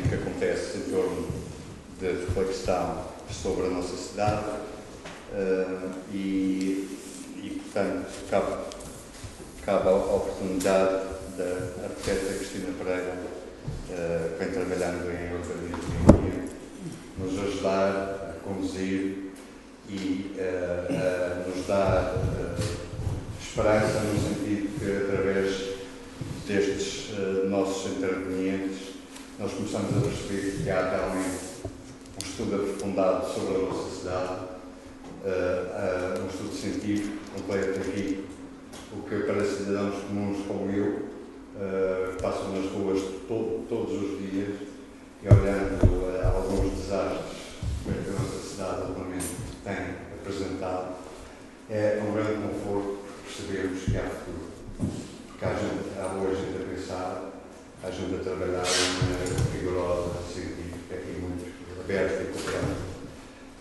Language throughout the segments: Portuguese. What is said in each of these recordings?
que acontece em torno de reflexão sobre a nossa cidade portanto, cabe a oportunidade da arquiteta Cristina Pereira, que vem trabalhando em urbanismo, nos ajudar a conduzir e nos dar esperança no sentido que, através destes nossos intervenientes, nós começamos a perceber que há realmente um estudo aprofundado sobre a nossa cidade, um estudo científico completo e rico, o que para cidadãos comuns como eu, que passam nas ruas todos os dias e olhando alguns desastres que a nossa cidade ultimamente tem apresentado, é um grande conforto percebermos que há futuro. Porque há boa gente a pensar, há gente a trabalhar de maneira rigorosa, científica e muito aberta e cooperante.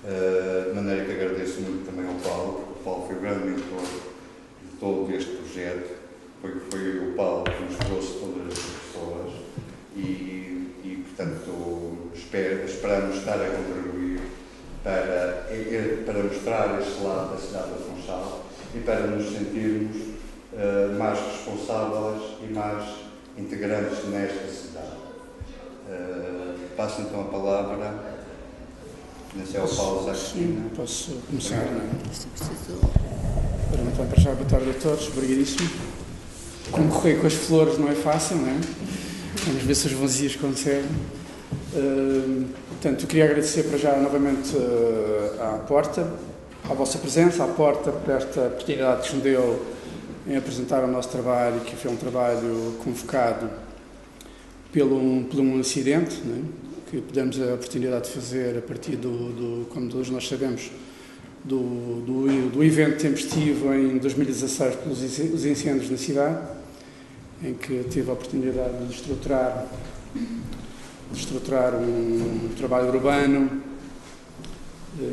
De maneira que agradeço muito também ao Paulo. O Paulo foi o grande mentor de todo este projeto. Foi o Paulo que nos trouxe todas as pessoas e portanto, esperamos estar a contribuir para mostrar este lado da cidade de Funchal e para nos sentirmos mais responsáveis e mais integrantes nesta cidade. Passo então a palavra, não sei, ao Paulo Zacchina. Posso começar, não é? Então, para já, boa tarde a todos, obrigadíssimo. Concorrer com as flores não é fácil, não é? Vamos ver se os vazios conseguem. Portanto, eu queria agradecer para já novamente à Porta, à vossa presença, à Porta, por esta oportunidade que nos deu em apresentar o nosso trabalho, que foi um trabalho convocado pelo um acidente, né, que tivemos a oportunidade de fazer a partir como todos nós sabemos, do evento tempestivo em 2016 pelos incêndios na cidade, em que tive a oportunidade de estruturar um trabalho urbano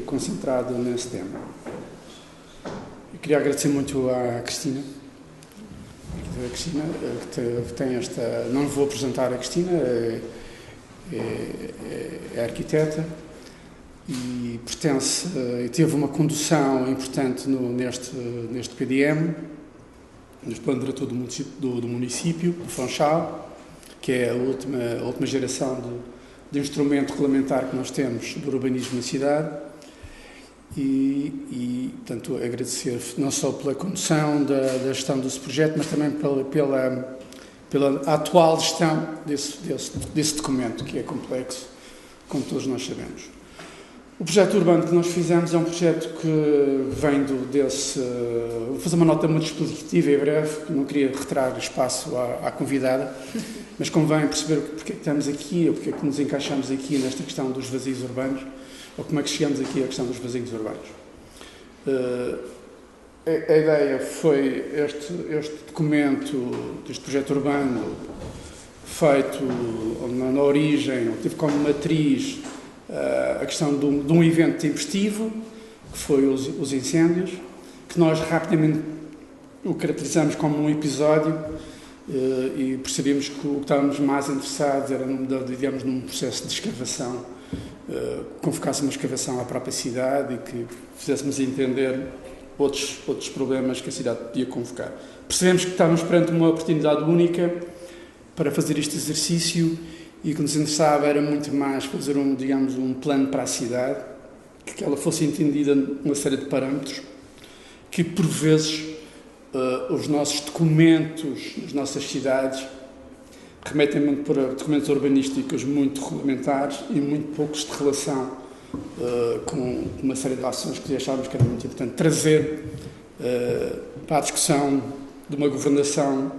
concentrado nesse tema. Eu queria agradecer muito à Cristina, que tem esta... Não vou apresentar a Cristina, é arquiteta e pertence, teve uma condução importante neste PDM, neste plano diretor do município, do Funchal, que é a última geração de instrumento regulamentar que nós temos do urbanismo na cidade. E portanto, agradecer não só pela condução da gestão desse projeto, mas também pela atual gestão desse documento, que é complexo, como todos nós sabemos. O projeto urbano que nós fizemos é um projeto que vem desse... Vou fazer uma nota muito expositiva e breve, não queria retirar espaço à convidada, mas convém perceber porque é que estamos aqui, ou porque é que nos encaixamos aqui nesta questão dos vazios urbanos, ou como é que chegamos aqui à questão dos vazios urbanos. A ideia foi este documento, deste projeto urbano, feito na origem, teve como matriz a questão de um evento tempestivo, que foi os incêndios, que nós rapidamente o caracterizamos como um episódio e percebemos que o que estávamos mais interessados era, digamos, num processo de escavação, convocasse uma escavação à própria cidade e que fizéssemos entender outros problemas que a cidade podia convocar. Percebemos que estávamos perante uma oportunidade única para fazer este exercício e o que nos interessava era muito mais fazer um plano para a cidade, que ela fosse entendida numa série de parâmetros, que por vezes os nossos documentos nas nossas cidades remetem muito para documentos urbanísticos muito regulamentares e muito poucos de relação com uma série de ações que achávamos que era muito importante trazer para a discussão de uma governação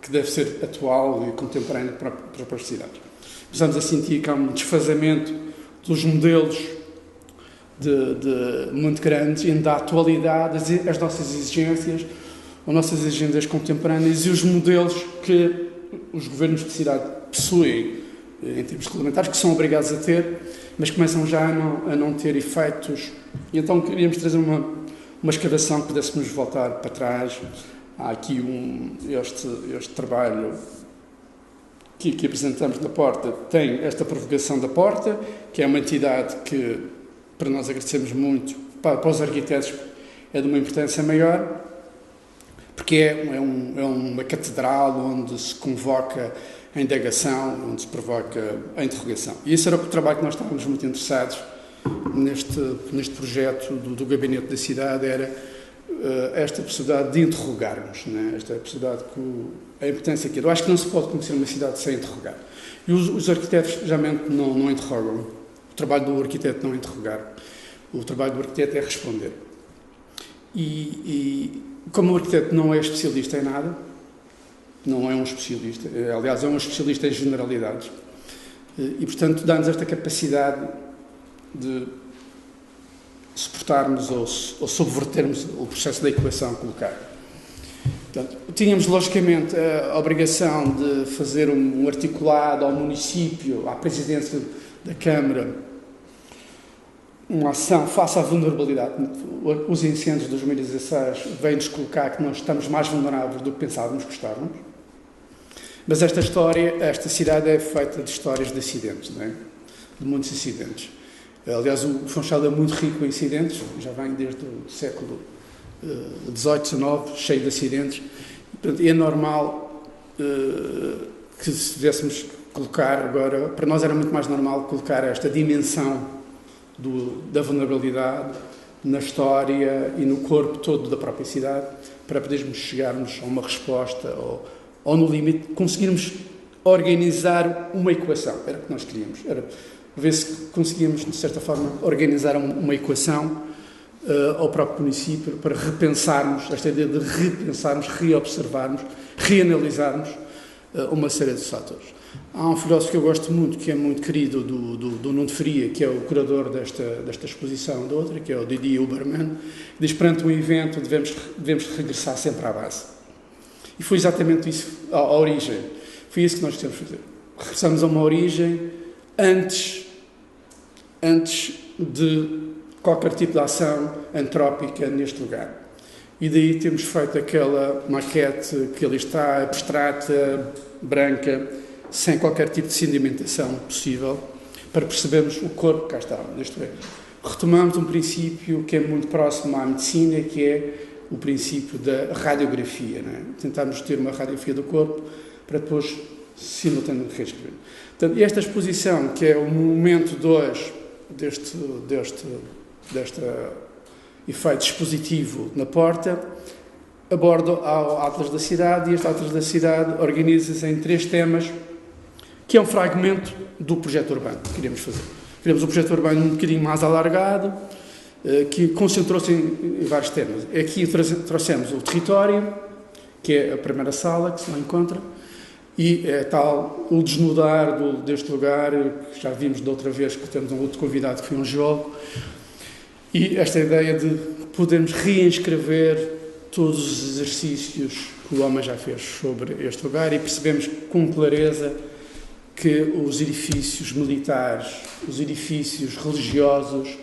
que deve ser atual e contemporânea para as cidades. Começamos a sentir que há um desfazamento dos modelos muito grandes entre a atualidade, as nossas exigências contemporâneas e os modelos que os governos de cidade possuem em termos regulamentares, que são obrigados a ter, mas começam já a não ter efeitos. E então queríamos trazer uma escavação que pudéssemos voltar para trás. Há aqui este trabalho que aqui apresentamos na porta tem esta provocação da porta, que é uma entidade que, para nós agradecemos muito, para os arquitetos é de uma importância maior, porque é uma catedral onde se convoca a indagação, onde se provoca a interrogação. E esse era o trabalho que nós estávamos muito interessados neste projeto do Gabinete da Cidade, era esta possibilidade de interrogarmos, né? Esta possibilidade, a importância que eu acho que não se pode conhecer uma cidade sem interrogar. E os arquitetos geralmente não interrogam. O trabalho do arquiteto não é interrogar. O trabalho do arquiteto é responder. E como o arquiteto não é especialista em nada, não é um especialista, aliás, é um especialista em generalidades, e, portanto, dá-nos esta capacidade de suportarmos ou subvertermos o processo da equação colocada. Portanto, tínhamos, logicamente, a obrigação de fazer um articulado ao município, à presidência da Câmara, uma ação face à vulnerabilidade. Os incêndios de 2016 vêm-nos colocar que nós estamos mais vulneráveis do que pensávamos que estávamos. Mas esta cidade é feita de histórias de acidentes, não é? De muitos acidentes. Aliás, o Funchal é muito rico em acidentes, já vem desde o século XVIII, XIX, cheio de acidentes. Portanto, é normal que se pudéssemos colocar agora, para nós era muito mais normal colocar esta dimensão da vulnerabilidade na história e no corpo todo da própria cidade, para podermos chegarmos a uma resposta ou no limite, conseguirmos organizar uma equação. Era o que nós queríamos. Era ver se conseguíamos, de certa forma, organizar uma equação ao próprio município para repensarmos, esta ideia de repensarmos, reobservarmos, reanalisarmos uma série de fatores. Há um filósofo que eu gosto muito, que é muito querido, do Nuno Faria, que é o curador desta exposição, da outra, que é o Didier Huberman, que diz: perante um evento devemos regressar sempre à base. E foi exatamente isso, à origem. Foi isso que nós temos de fazer. Regressamos a uma origem antes de qualquer tipo de ação antrópica neste lugar. E daí temos feito aquela maquete que ali está, abstrata, branca, sem qualquer tipo de sedimentação possível, para percebermos o corpo que cá está. Isto é, retomamos um princípio que é muito próximo à medicina, que é o princípio da radiografia. Não é? Tentarmos ter uma radiografia do corpo para depois simultaneamente reescrever. Portanto, esta exposição, que é o momento 2 deste efeito expositivo na porta, aborda o Atlas da Cidade, e este Atlas da Cidade organiza-se em 3 temas, que é um fragmento do projeto urbano que queríamos fazer. Queríamos um projeto urbano um bocadinho mais alargado, que concentrou-se em vários temas. Aqui trouxemos o território, que é a primeira sala que se lá encontra, e é tal o desnudar deste lugar, que já vimos da outra vez que temos um outro convidado que foi um geólogo, e esta ideia de podermos reinscrever todos os exercícios que o homem já fez sobre este lugar, e percebemos com clareza que os edifícios militares, os edifícios religiosos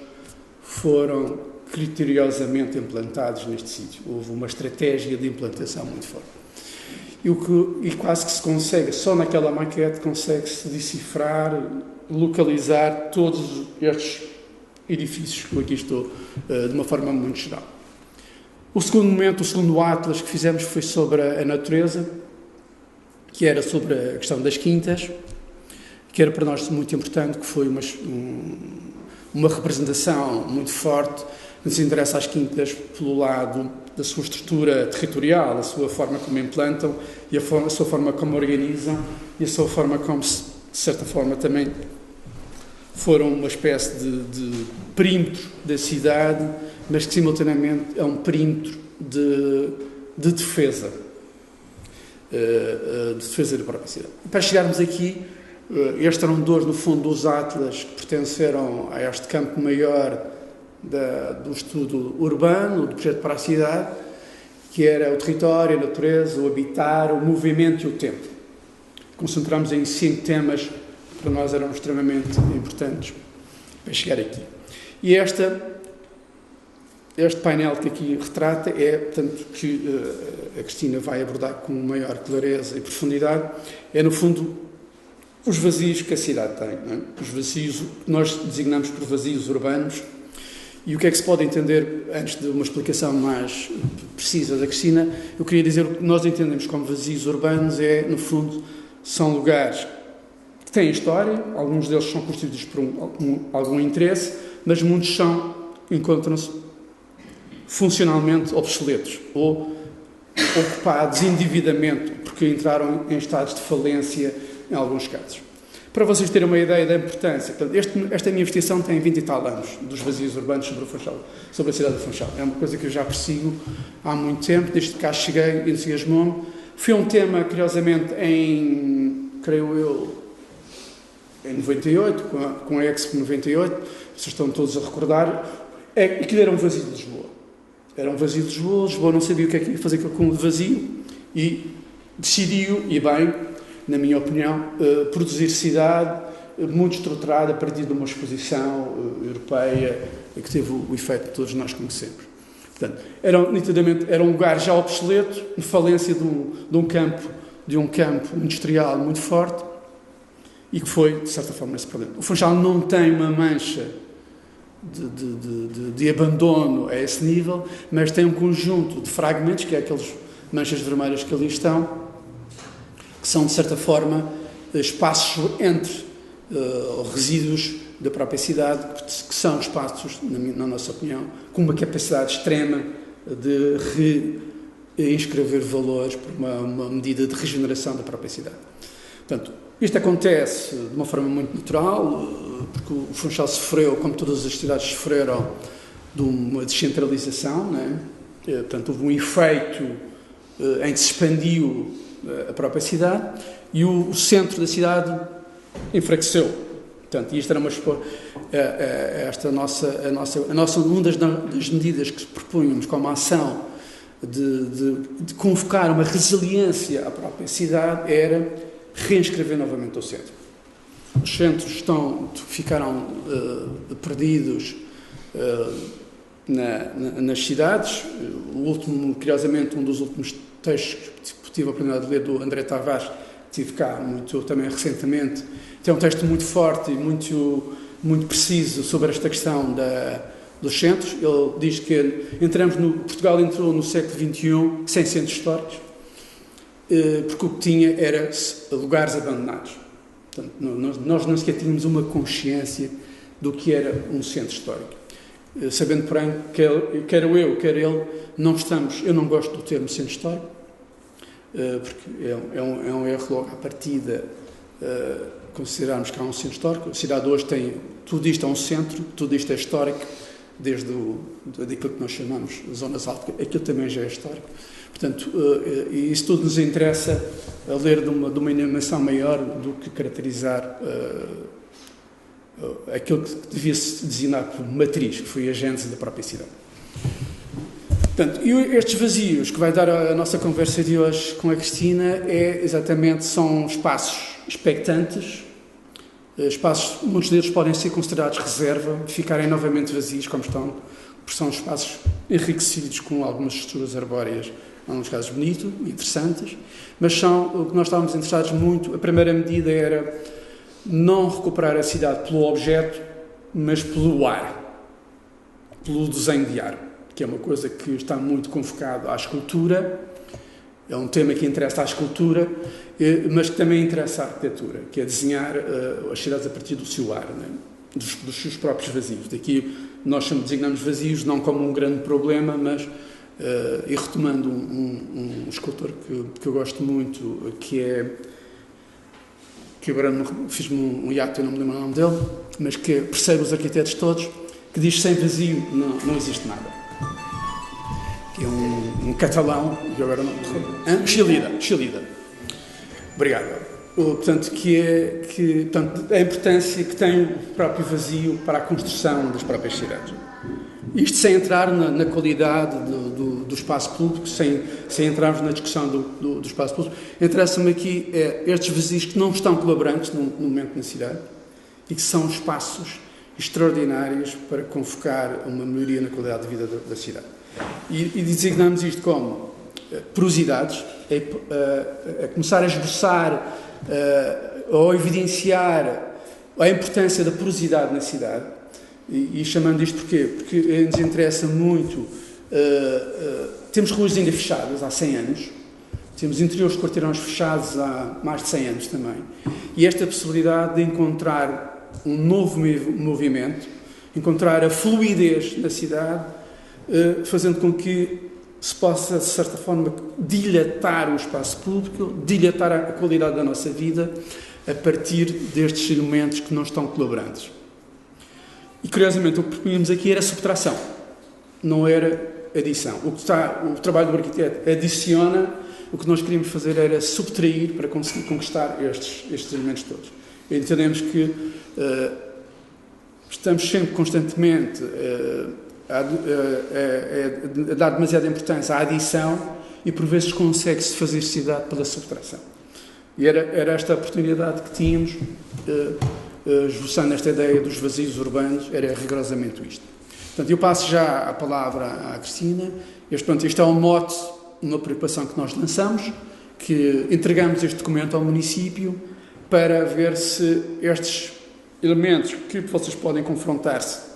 foram criteriosamente implantados neste sítio. Houve uma estratégia de implantação muito forte. E quase que se consegue, só naquela maquete, consegue-se decifrar, localizar todos estes edifícios, como aqui estou, de uma forma muito geral. O segundo momento, o segundo atlas que fizemos foi sobre a natureza, que era sobre a questão das quintas, que era para nós muito importante, que foi uma representação muito forte. Nos interessa as quintas pelo lado da sua estrutura territorial, a sua forma como implantam, e a sua forma como organizam, e a sua forma como, de certa forma, também foram uma espécie de perímetro da cidade, mas que simultaneamente é um perímetro de defesa, da própria cidade. Para chegarmos aqui, estes eram no fundo, dos atlas que pertenceram a este campo maior do estudo urbano, do projeto para a cidade, que era o território, a natureza, o habitar, o movimento e o tempo. Concentramos em 5 temas que para nós eram extremamente importantes para chegar aqui. E este painel que aqui retrata é, portanto, que a Cristina vai abordar com maior clareza e profundidade, é, no fundo, os vazios que a cidade tem, não é? Os vazios, nós designamos por vazios urbanos. E o que é que se pode entender, antes de uma explicação mais precisa da Cristina, eu queria dizer o que nós entendemos como vazios urbanos no fundo, são lugares que têm história, alguns deles são constituídos por algum interesse, mas muitos encontram-se funcionalmente obsoletos ou ocupados indevidamente, porque entraram em estados de falência em alguns casos. Para vocês terem uma ideia da importância, portanto, esta minha investigação tem 20 e tal anos, dos vazios urbanos sobre o Funchal, sobre a cidade do Funchal. É uma coisa que eu já persigo há muito tempo, desde que cá cheguei, entusiasmou-me. Foi um tema, curiosamente, creio eu, em 98, com a Expo 98, vocês estão todos a recordar, aquilo era um vazio de Lisboa. Era um vazio de Lisboa, Lisboa não sabia o que é que ia fazer com o vazio e decidiu, e bem, na minha opinião, produzir cidade muito estruturada a partir de uma exposição europeia que teve o efeito que todos nós conhecemos. Portanto, era um lugar já obsoleto, de falência de um campo industrial muito forte e que foi, de certa forma, esse problema. O Funchal não tem uma mancha de abandono a esse nível, mas tem um conjunto de fragmentos, que é aquelas manchas vermelhas que ali estão, que são, de certa forma, espaços entre resíduos da própria cidade, que são espaços, na nossa opinião, com uma capacidade extrema de reinscrever valores por uma medida de regeneração da própria cidade. Portanto, isto acontece de uma forma muito natural, porque o Funchal sofreu, como todas as cidades sofreram, de uma descentralização, não é? Portanto, houve um efeito em que se expandiu a própria cidade e o centro da cidade enfraqueceu. Portanto, isto era uma das medidas que propunhamos como ação de convocar uma resiliência à própria cidade era reinscrever novamente o centro. Os centros ficaram perdidos nas cidades. O último, curiosamente, um dos últimos textos que tive a oportunidade de ler do André Tavares, tive cá também recentemente, tem um texto muito forte e muito preciso sobre esta questão dos centros. Ele diz que Portugal entrou no século XXI sem centros históricos, porque o que tinha era lugares abandonados. Portanto, nós não sequer tínhamos uma consciência do que era um centro histórico. Sabendo, porém, quer eu, quer ele, eu não gosto do termo centro histórico, porque é um erro logo à partida considerarmos que há um centro histórico. A cidade hoje tem, tudo isto é um centro, tudo isto é histórico, desde daquilo que nós chamamos de zonas altas, aquilo também já é histórico. Portanto, e isso tudo nos interessa a ler de uma dimensão maior do que caracterizar aquilo que devia-se designar por matriz, que foi a gênese da própria cidade. Portanto, e estes vazios que vai dar a nossa conversa de hoje com a Cristina são espaços expectantes, espaços, muitos deles podem ser considerados reserva, ficarem novamente vazios como estão, porque são espaços enriquecidos com algumas estruturas arbóreas, em alguns casos bonitos, interessantes, mas são o que nós estávamos interessados muito. A primeira medida era não recuperar a cidade pelo objeto, mas pelo ar, pelo desenho de ar, que é uma coisa que está muito convocado à escultura, é um tema que interessa à escultura, mas que também interessa à arquitetura, que é desenhar as cidades a partir do seu ar, né? dos seus próprios vazios. Daqui nós designamos vazios não como um grande problema, mas, e retomando um escultor que eu gosto muito, que agora fiz-me um hiato, eu não me lembro o nome dele, mas que percebe os arquitetos todos, que diz sem vazio não existe nada. Que é um catalão, e agora não me Chilida. Obrigado. Portanto, portanto, a importância que tem o próprio vazio para a construção das próprias cidades. Isto sem entrar na qualidade do espaço público, sem entrarmos na discussão do espaço público. Interessa-me aqui estes vazios que não estão colaborantes no momento na cidade e que são espaços extraordinários para convocar uma melhoria na qualidade de vida da cidade. E designamos isto como porosidades, a começar a esboçar ou evidenciar a importância da porosidade na cidade. E chamando isto porquê? Porque nos interessa muito. Temos ruas ainda fechadas há 100 anos, temos interiores de quarteirões fechados há mais de 100 anos também, e esta possibilidade de encontrar um novo movimento, encontrar a fluidez na cidade, fazendo com que se possa, de certa forma, dilatar o espaço público, dilatar a qualidade da nossa vida a partir destes elementos que não estão colaborantes. E, curiosamente, o que propunhamos aqui era subtração, não era adição. O trabalho do arquiteto adiciona, o que nós queríamos fazer era subtrair para conseguir conquistar estes elementos todos. E entendemos que estamos sempre constantemente a dar demasiada importância à adição e por vezes consegue-se fazer cidade pela subtração. E era esta a oportunidade que tínhamos, esboçando esta ideia dos vazios urbanos, era rigorosamente isto. Portanto, eu passo já a palavra à Cristina. Este é um mote, uma preocupação que nós lançamos, que entregamos este documento ao município para ver se estes elementos que vocês podem confrontar-se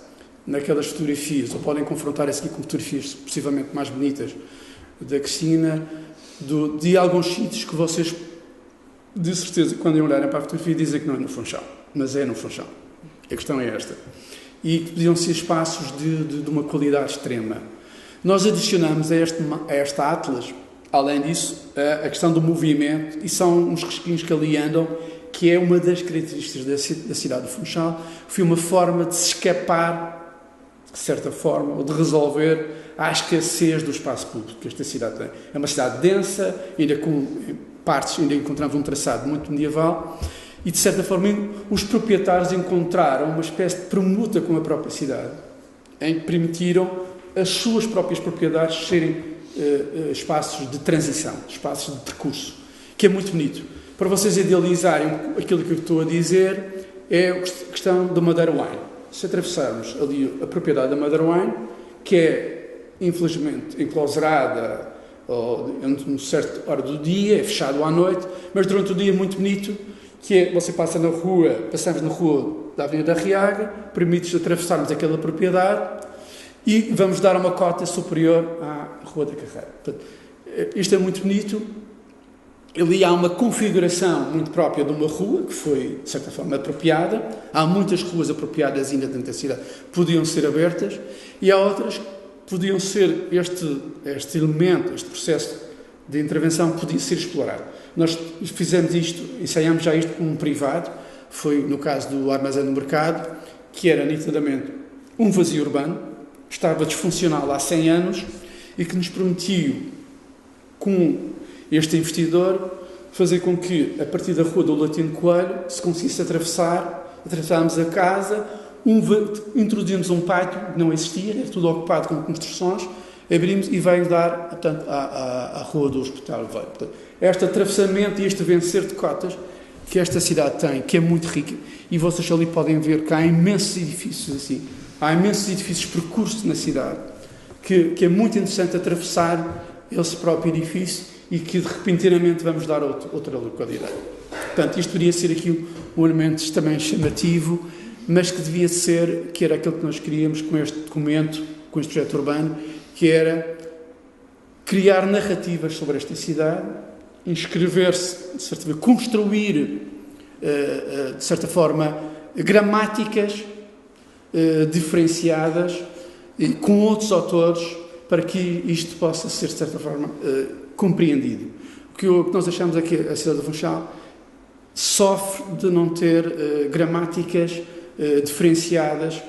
naquelas fotografias, ou podem confrontar-se aqui com fotografias possivelmente mais bonitas da Cristina, de alguns sítios que vocês, de certeza, quando olharem para a fotografia, dizem que não é no Funchal, mas é no Funchal. A questão é esta. E que podiam ser espaços de uma qualidade extrema. Nós adicionamos a esta Atlas, além disso, a questão do movimento, e são uns risquinhos que ali andam, que é uma das características da cidade do Funchal. Foi uma forma de se escapar, de certa forma, ou de resolver a escassez do espaço público que esta cidade tem. É uma cidade densa, ainda com partes, ainda encontramos um traçado muito medieval, e, de certa forma, os proprietários encontraram uma espécie de permuta com a própria cidade, em que permitiram as suas próprias propriedades serem espaços de transição, espaços de percurso, que é muito bonito. Para vocês idealizarem aquilo que eu estou a dizer, é a questão da Madeira Wine. Se atravessarmos ali a propriedade da Madeira Wine, que é, infelizmente, enclausurada em certa hora do dia, é fechado à noite, mas durante o dia é muito bonito, que é, você passamos na rua da Avenida da Arriaga, permite-nos atravessarmos aquela propriedade e vamos dar uma cota superior à Rua da Carreira. Portanto, isto é muito bonito. Ali há uma configuração muito própria de uma rua, que foi, de certa forma, apropriada. Há muitas ruas apropriadas ainda dentro da cidade, podiam ser abertas, e há outras que podiam ser, este elemento, este processo de intervenção podia ser explorado. Nós fizemos isto, ensaiamos já isto com um privado, foi no caso do Armazém do Mercado, que era nitidamente um vazio urbano, estava disfuncional há 100 anos e que nos permitiu, com este investidor, fazer com que, a partir da Rua do Latino Coelho, se conseguisse atravessarmos a casa, introduzimos um pátio que não existia, era tudo ocupado com construções, abrimos e veio dar, portanto, à Rua do Hospital Velho. Portanto, este atravessamento e este vencer de cotas que esta cidade tem, que é muito rica, e vocês ali podem ver que há imensos edifícios assim, há imensos edifícios percursos na cidade, que é muito interessante atravessar esse próprio edifício e que, de repentinamente, vamos dar outra localidade. Portanto, isto poderia ser aqui um elemento também chamativo, mas que devia ser, que era aquilo que nós queríamos com este documento, com este projeto urbano, que era criar narrativas sobre esta cidade, inscrever-se, de certa forma, construir, de certa forma, gramáticas diferenciadas com outros autores para que isto possa ser, de certa forma, compreendido. O que nós achamos é que a cidade do Funchal sofre de não ter gramáticas diferenciadas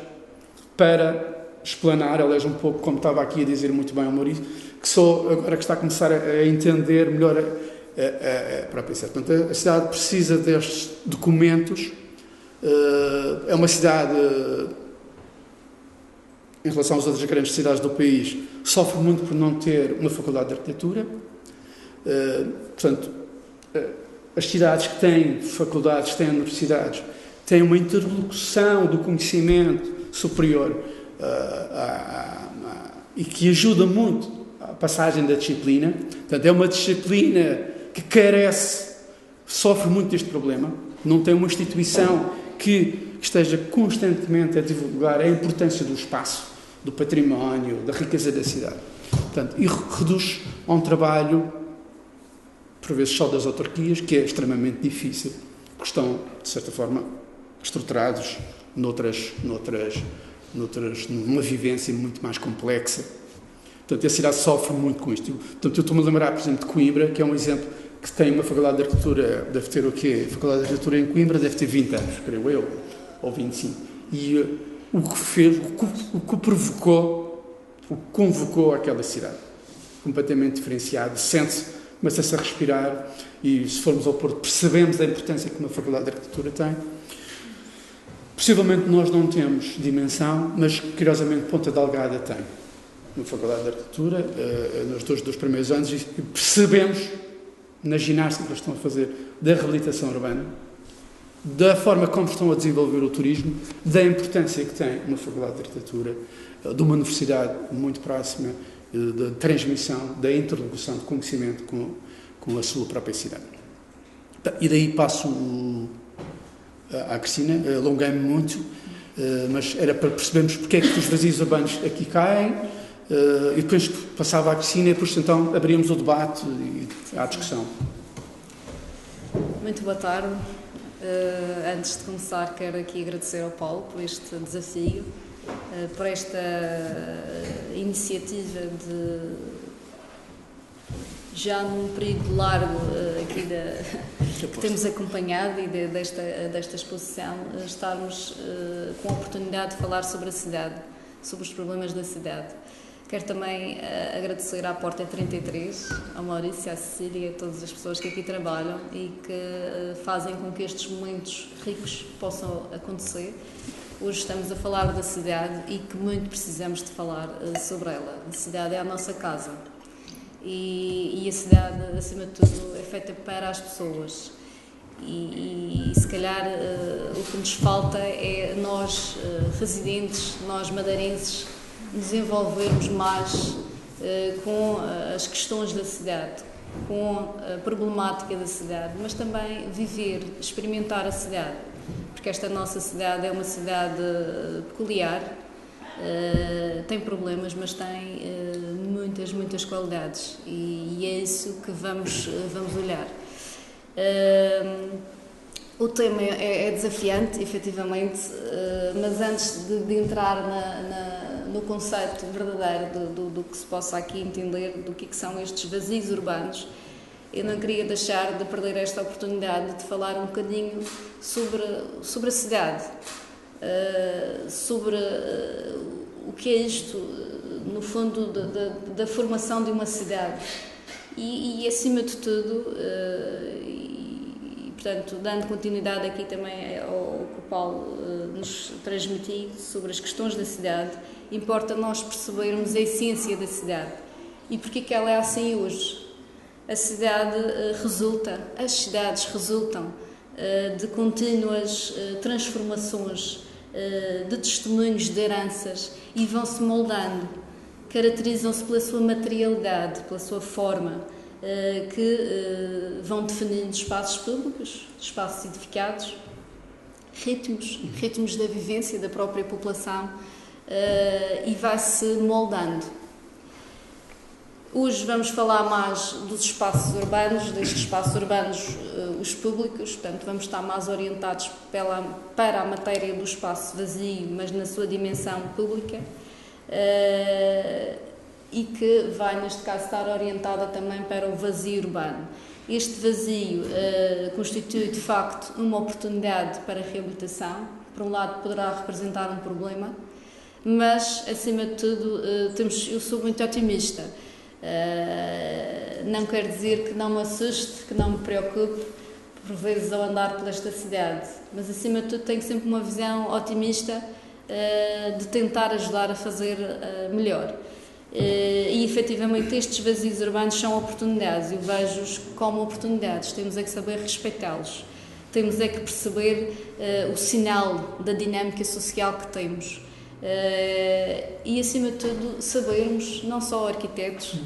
para explanar, aliás, um pouco como estava aqui a dizer muito bem o Maurício, que só agora que está a começar a entender melhor a própria cidade. Portanto, a cidade precisa destes documentos. É uma cidade, em relação às outras grandes cidades do país, sofre muito por não ter uma faculdade de arquitetura. Portanto, as cidades que têm faculdades, têm universidades, têm uma interlocução do conhecimento superior e que ajuda muito a passagem da disciplina. Portanto, é uma disciplina que carece sofre muito deste problema, não tem uma instituição que esteja constantemente a divulgar a importância do espaço, do património, da riqueza da cidade. Portanto, e reduz a um trabalho, por vezes só das autarquias, que é extremamente difícil, porque estão, de certa forma, estruturados numa vivência muito mais complexa. Portanto, a cidade sofre muito com isto. Portanto, eu estou-me a lembrar, por exemplo, de Coimbra, que é um exemplo que tem uma faculdade de arquitetura, deve ter o quê? A faculdade de arquitetura em Coimbra deve ter 20 anos, creio eu, ou 25. E o que fez, o que provocou, o que convocou aquela cidade. Completamente diferenciado, sente-se, começa-se a respirar, e se formos ao Porto percebemos a importância que uma faculdade de arquitetura tem. Possivelmente nós não temos dimensão, mas curiosamente Ponta Delgada tem uma faculdade de arquitetura, nos dois primeiros anos, e percebemos na ginástica que eles estão a fazer da reabilitação urbana, da forma como estão a desenvolver o turismo, da importância que tem uma faculdade de arquitetura, de uma universidade muito próxima, da transmissão, da interlocução de conhecimento com a sua própria cidade. E daí passo à Cristina, alonguei-me muito, mas era para percebermos porque é que os vazios urbanos aqui caem, e depois passava à Cristina e depois então abríamos o debate e a discussão. Muito boa tarde. Antes de começar, quero aqui agradecer ao Paulo por este desafio, por esta iniciativa de, já num período largo aqui que temos acompanhado e desta exposição, estarmos com a oportunidade de falar sobre a cidade, sobre os problemas da cidade. Quero também agradecer à Porta 33, ao Maurício, à Cecília, a todas as pessoas que aqui trabalham e que fazem com que estes momentos ricos possam acontecer. Hoje estamos a falar da cidade e que muito precisamos de falar sobre ela. A cidade é a nossa casa e a cidade, acima de tudo, é feita para as pessoas. E se calhar o que nos falta é nós, residentes, nós madeirenses, desenvolvermos mais com as questões da cidade, com a problemática da cidade, mas também viver, experimentar a cidade, porque esta nossa cidade é uma cidade peculiar, tem problemas, mas tem muitas qualidades e é isso que vamos olhar. O tema é desafiante, efetivamente, mas antes de entrar no conceito verdadeiro do que se possa aqui entender do que são estes vazios urbanos, eu não queria deixar de perder esta oportunidade de falar um bocadinho sobre a cidade, sobre o que é isto, no fundo, da formação de uma cidade e acima de tudo, portanto, dando continuidade aqui também ao que o Paulo nos transmitiu sobre as questões da cidade, importa nós percebermos a essência da cidade e porque é que ela é assim hoje. As cidades resultam de contínuas transformações, de testemunhos de heranças e vão-se moldando, caracterizam-se pela sua materialidade, pela sua forma, que vão definindo espaços públicos, espaços edificados, ritmos da vivência da própria população e vai-se moldando. Hoje vamos falar mais dos espaços urbanos, destes espaços urbanos, os públicos, portanto vamos estar mais orientados para a matéria do espaço vazio, mas na sua dimensão pública. E que vai, neste caso, estar orientada também para o vazio urbano. Este vazio constitui, de facto, uma oportunidade para a reabilitação. Por um lado, poderá representar um problema, mas, acima de tudo, eu sou muito otimista. Não quer dizer que não me assuste, que não me preocupe, por vezes, ao andar por esta cidade, mas, acima de tudo, tenho sempre uma visão otimista de tentar ajudar a fazer melhor. E efetivamente estes vazios urbanos são oportunidades, eu vejo-os como oportunidades, temos é que saber respeitá-los, temos é que perceber o sinal da dinâmica social que temos e acima de tudo sabermos, não só arquitetos,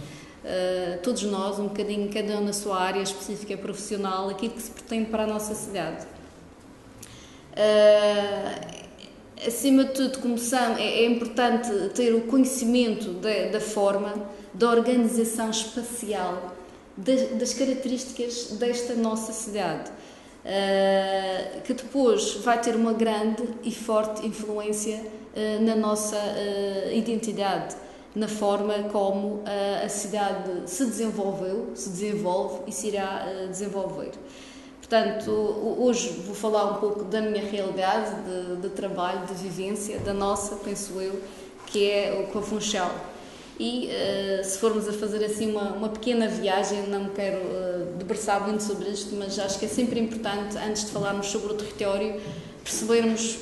todos nós, um bocadinho, cada um na sua área específica profissional, aquilo que se pretende para a nossa cidade. Acima de tudo, é importante ter o conhecimento da forma, da organização espacial, das características desta nossa cidade, que depois vai ter uma grande e forte influência na nossa identidade, na forma como a cidade se desenvolve e se irá desenvolver. Portanto, hoje vou falar um pouco da minha realidade de trabalho, de vivência, da nossa, penso eu, que é com a Funchal. E se formos a fazer assim uma pequena viagem, não me quero debruçar muito sobre isto, mas acho que é sempre importante, antes de falarmos sobre o território, percebermos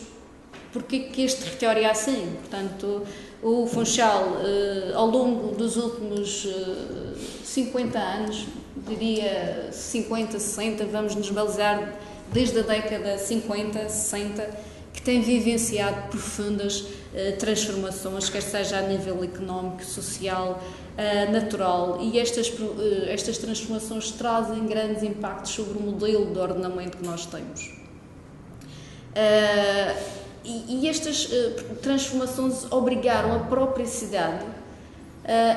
porque que este território é assim. Portanto, o Funchal, ao longo dos últimos 50 anos, diria 50, 60, vamos nos balizar desde a década 50, 60, que tem vivenciado profundas transformações, quer seja a nível económico, social, natural, e estas transformações trazem grandes impactos sobre o modelo de ordenamento que nós temos. E estas transformações obrigaram a própria cidade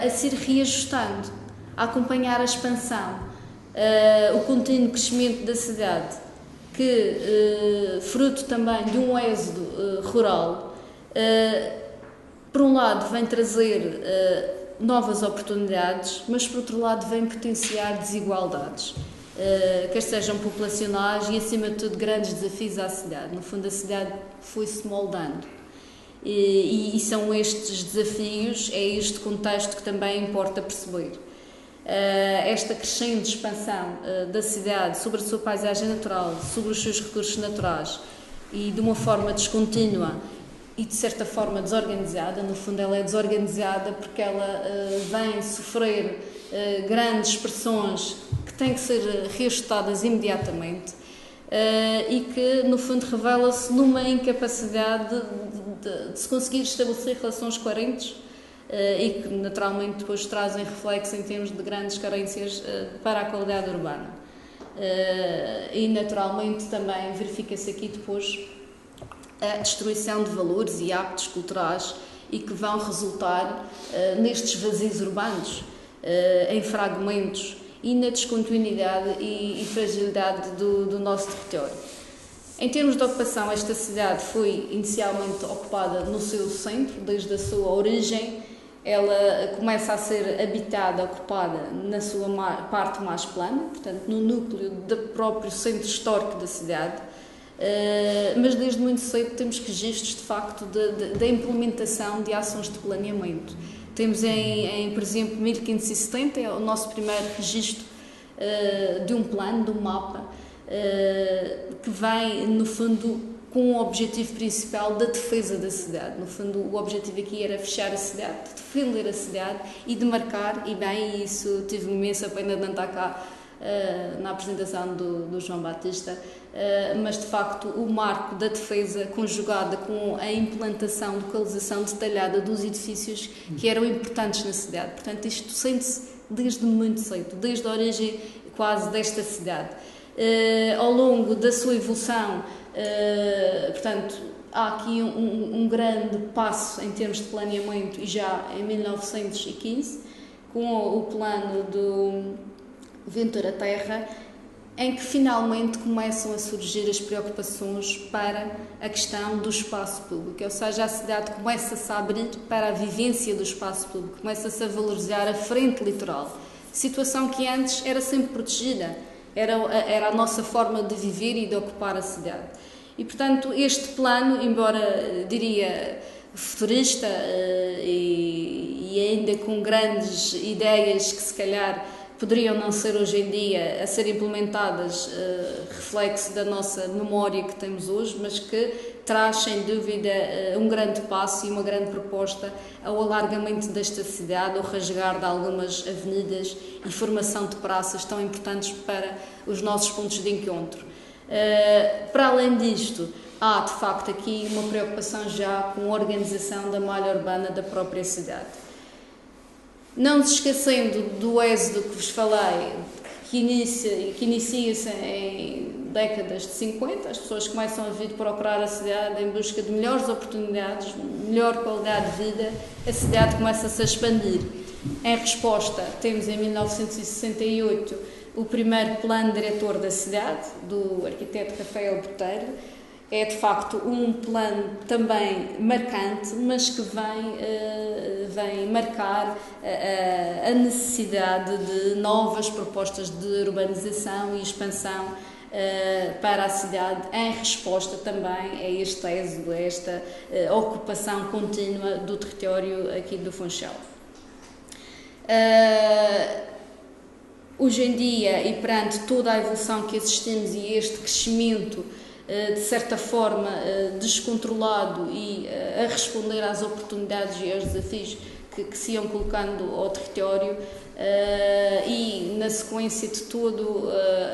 a se ir reajustando, a acompanhar a expansão, o contínuo crescimento da cidade, que, fruto também de um êxodo rural, por um lado vem trazer novas oportunidades, mas por outro lado vem potenciar desigualdades, quer sejam populacionais e, acima de tudo, grandes desafios à cidade. No fundo, a cidade foi-se moldando. E são estes desafios, é este contexto que também importa perceber. Esta crescente expansão da cidade sobre a sua paisagem natural, sobre os seus recursos naturais e de uma forma descontínua e de certa forma desorganizada, no fundo ela é desorganizada porque ela vem sofrer grandes pressões que têm que ser reajustadas imediatamente e que no fundo revela-se numa incapacidade de se conseguir estabelecer relações coerentes e que naturalmente depois trazem reflexo em termos de grandes carências para a qualidade urbana. E naturalmente também verifica-se aqui depois a destruição de valores e hábitos culturais e que vão resultar nestes vazios urbanos, em fragmentos e na descontinuidade e fragilidade do nosso território. Em termos de ocupação, esta cidade foi inicialmente ocupada no seu centro, desde a sua origem. Ela começa a ser habitada, ocupada na sua parte mais plana, portanto no núcleo do próprio centro histórico da cidade, mas desde muito cedo temos registros de facto da implementação de ações de planeamento. Temos por exemplo, 1570, é o nosso primeiro registro de um plano, de um mapa, que vem no fundo com o objetivo principal da defesa da cidade. No fundo, o objetivo aqui era fechar a cidade, de defender a cidade e de marcar, e bem, isso tive imensa pena de não estar cá na apresentação do João Batista, mas de facto o marco da defesa conjugada com a implantação, localização detalhada dos edifícios que eram importantes na cidade. Portanto, isto sente-se desde muito cedo, desde a origem quase desta cidade. Ao longo da sua evolução, portanto, há aqui um grande passo em termos de planeamento, e já em 1915, com o plano do Ventura Terra, em que finalmente começam a surgir as preocupações para a questão do espaço público, ou seja, a cidade começa-se a abrir para a vivência do espaço público, começa-se a valorizar a frente litoral, situação que antes era sempre protegida, era a nossa forma de viver e de ocupar a cidade. E, portanto, este plano, embora, diria, futurista e ainda com grandes ideias que se calhar poderiam não ser hoje em dia a ser implementadas, reflexo da nossa memória que temos hoje, mas que traz sem dúvida um grande passo e uma grande proposta ao alargamento desta cidade, ao rasgar de algumas avenidas e formação de praças tão importantes para os nossos pontos de encontro. Para além disto, há de facto aqui uma preocupação já com a organização da malha urbana da própria cidade. Não nos esquecendo do êxodo que vos falei, que inicia-se em décadas de 50, as pessoas começam a vir procurar a cidade em busca de melhores oportunidades, melhor qualidade de vida, a cidade começa-se a expandir. Em resposta, temos em 1968 o primeiro plano diretor da cidade, do arquiteto Rafael Botelho. É de facto um plano também marcante, mas que vem marcar a necessidade de novas propostas de urbanização e expansão para a cidade, em resposta também a este êxodo, a esta ocupação contínua do território aqui do Funchal. Hoje em dia, e perante toda a evolução que assistimos e este crescimento de certa forma descontrolado e a responder às oportunidades e aos desafios que se iam colocando ao território, e na sequência de toda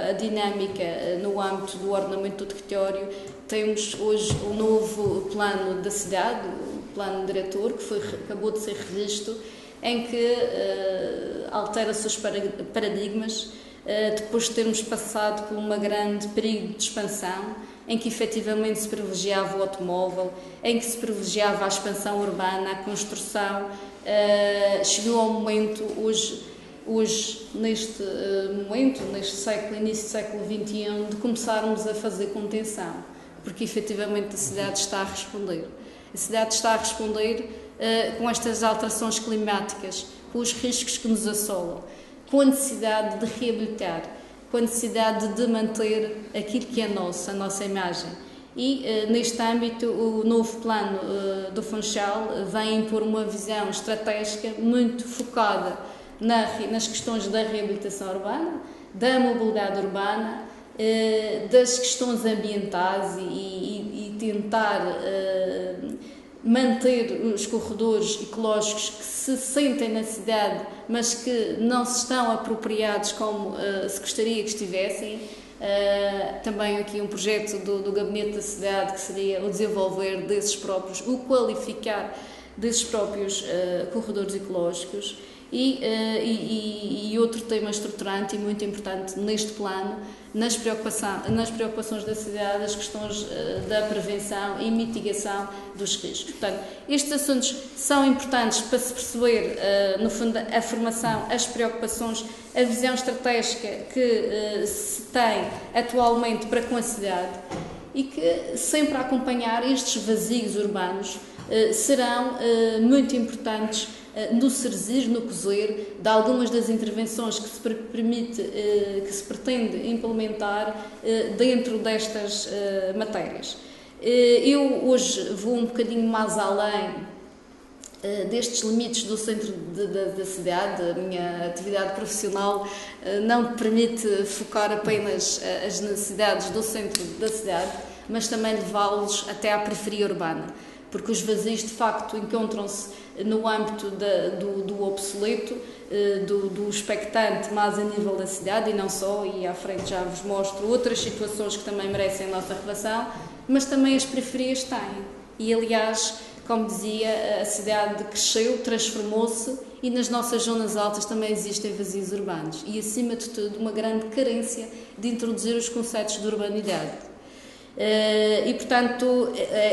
a dinâmica no âmbito do ordenamento do território, temos hoje um novo plano da cidade, o plano diretor, que acabou de ser revisto, em que altera-se os paradigmas, depois de termos passado por uma grande período de expansão, em que efetivamente se privilegiava o automóvel, em que se privilegiava a expansão urbana, a construção. Chegou ao momento, hoje neste momento, neste século, início do século XXI, de começarmos a fazer contenção, porque efetivamente a cidade está a responder. A cidade está a responder com estas alterações climáticas, com os riscos que nos assolam, com a necessidade de reabilitar, com a necessidade de manter aquilo que é nosso, a nossa imagem. E, neste âmbito, o novo plano do Funchal vem impor uma visão estratégica muito focada nas questões da reabilitação urbana, da mobilidade urbana, das questões ambientais e tentar manter os corredores ecológicos que se sentem na cidade, mas que não se estão apropriados como se gostaria que estivessem. Também aqui um projeto do Gabinete da Cidade, que seria o desenvolver desses próprios, o qualificar desses próprios corredores ecológicos. E outro tema estruturante e muito importante neste plano, nas preocupações da cidade, as questões da prevenção e mitigação dos riscos. Portanto, estes assuntos são importantes para se perceber, no fundo, a formação, as preocupações, a visão estratégica que se tem atualmente para com a cidade, e que sempre a acompanhar estes vazios urbanos serão muito importantes no serzir, no cozer de algumas das intervenções que se pretende implementar dentro destas matérias. Eu hoje vou um bocadinho mais além destes limites do centro da cidade. A minha atividade profissional não me permite focar apenas as necessidades do centro da cidade, mas também levá-los até à periferia urbana, porque os vazios de facto encontram-se no âmbito do obsoleto, do expectante, mais a nível da cidade, e não só, e à frente já vos mostro outras situações que também merecem a nossa relação, mas também as periferias têm. E aliás, como dizia, a cidade cresceu, transformou-se, e nas nossas zonas altas também existem vazios urbanos, e acima de tudo uma grande carência de introduzir os conceitos de urbanidade. E portanto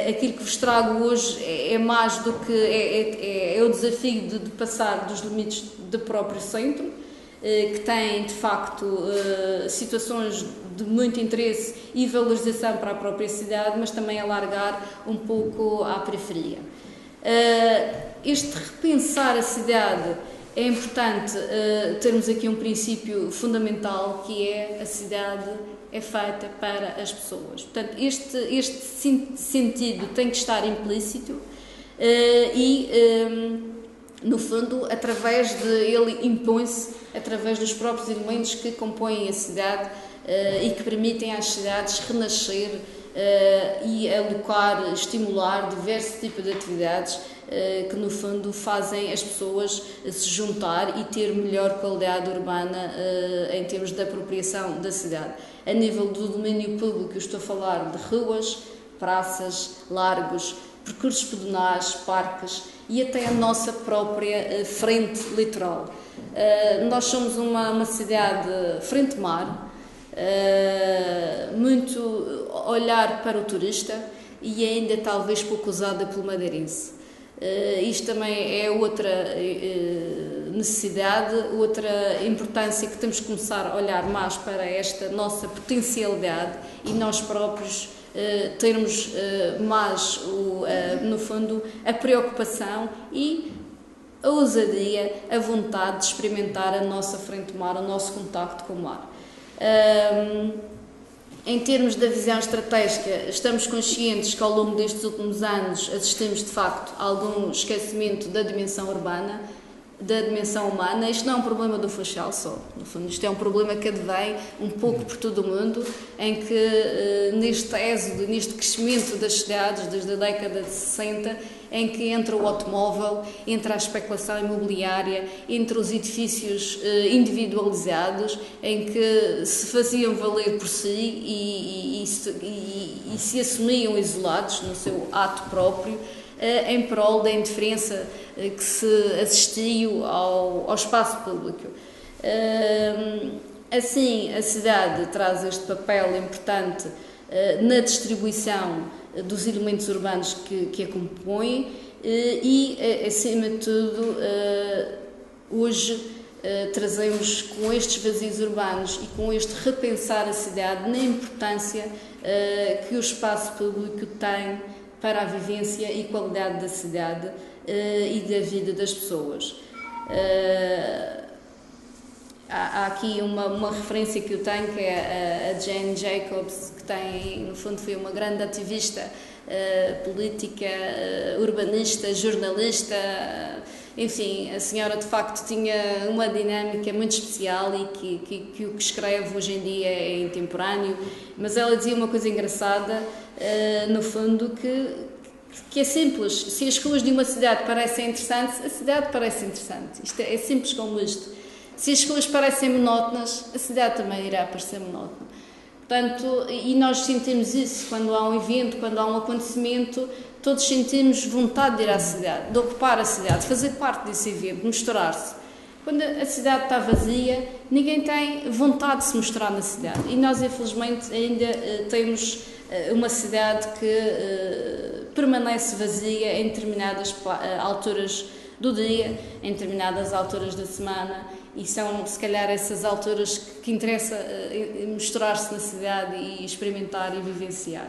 aquilo que vos trago hoje é mais do que é o desafio de passar dos limites do próprio centro, que tem de facto situações de muito interesse e valorização para a própria cidade, mas também alargar um pouco à periferia. Este repensar a cidade, é importante termos aqui um princípio fundamental, que é a cidade é feita para as pessoas. Portanto, este sentido tem que estar implícito no fundo, ele impõe-se através dos próprios elementos que compõem a cidade e que permitem às cidades renascer e alocar, estimular diversos tipos de atividades que no fundo fazem as pessoas se juntar e ter melhor qualidade urbana em termos de apropriação da cidade. A nível do domínio público, eu estou a falar de ruas, praças, largos, percursos pedonais, parques e até a nossa própria frente litoral. Nós somos uma cidade frente-mar, muito olhar para o turista e ainda talvez pouco usada pelo madeirense. Isto também é outra necessidade, outra importância que temos que começar a olhar mais para esta nossa potencialidade e nós próprios termos mais, no fundo, a preocupação e a ousadia, a vontade de experimentar a nossa frente-mar, o nosso contacto com o mar. Em termos da visão estratégica, estamos conscientes que ao longo destes últimos anos assistimos de facto a algum esquecimento da dimensão urbana, da dimensão humana. Isto não é um problema do Funchal só, no fundo isto é um problema que advém um pouco por todo o mundo, em que neste êxodo, neste crescimento das cidades desde a década de 60, em que entra o automóvel, entra a especulação imobiliária, entre os edifícios individualizados, em que se faziam valer por si e se assumiam isolados no seu ato próprio, em prol da indiferença que se assistiu ao espaço público. Assim, a cidade traz este papel importante na distribuição dos elementos urbanos que a compõem e, acima de tudo, hoje trazemos com estes vazios urbanos e com este repensar a cidade na importância que o espaço público tem para a vivência e qualidade da cidade e da vida das pessoas. Há aqui uma referência que eu tenho, que é a Jane Jacobs, que tem, no fundo, foi uma grande ativista política, urbanista, jornalista. Enfim, a senhora de facto tinha uma dinâmica muito especial e que o que escreve hoje em dia é intemporâneo, mas ela dizia uma coisa engraçada, no fundo, que é simples. Se as ruas de uma cidade parecem interessantes, a cidade parece interessante. Isto é simples como isto. Se as ruas parecem monótonas, a cidade também irá parecer monótona. Portanto, e nós sentimos isso quando há um evento, quando há um acontecimento, todos sentimos vontade de ir à cidade, de ocupar a cidade, de fazer parte desse evento, de misturar-se. Quando a cidade está vazia, ninguém tem vontade de se mostrar na cidade. E nós, infelizmente, ainda temos uma cidade que permanece vazia em determinadas alturas do dia, em determinadas alturas da semana, e são, se calhar, essas alturas que interessa misturar-se na cidade e experimentar e vivenciar.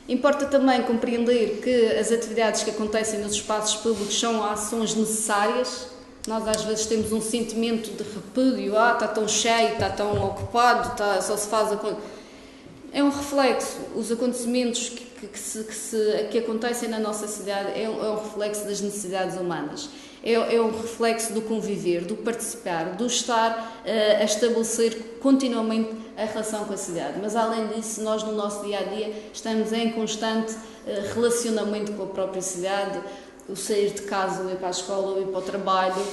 Importa também compreender que as atividades que acontecem nos espaços públicos são ações necessárias. Nós às vezes temos um sentimento de repúdio, está tão cheio, está tão ocupado, só se faz... É um reflexo, os acontecimentos que acontecem na nossa cidade é um reflexo das necessidades humanas. É um reflexo do conviver, do participar, do estar a estabelecer continuamente a relação com a cidade. Mas, além disso, nós no nosso dia-a-dia estamos em constante relacionamento com a própria cidade, o sair de casa, o ir para a escola, o ir para o trabalho,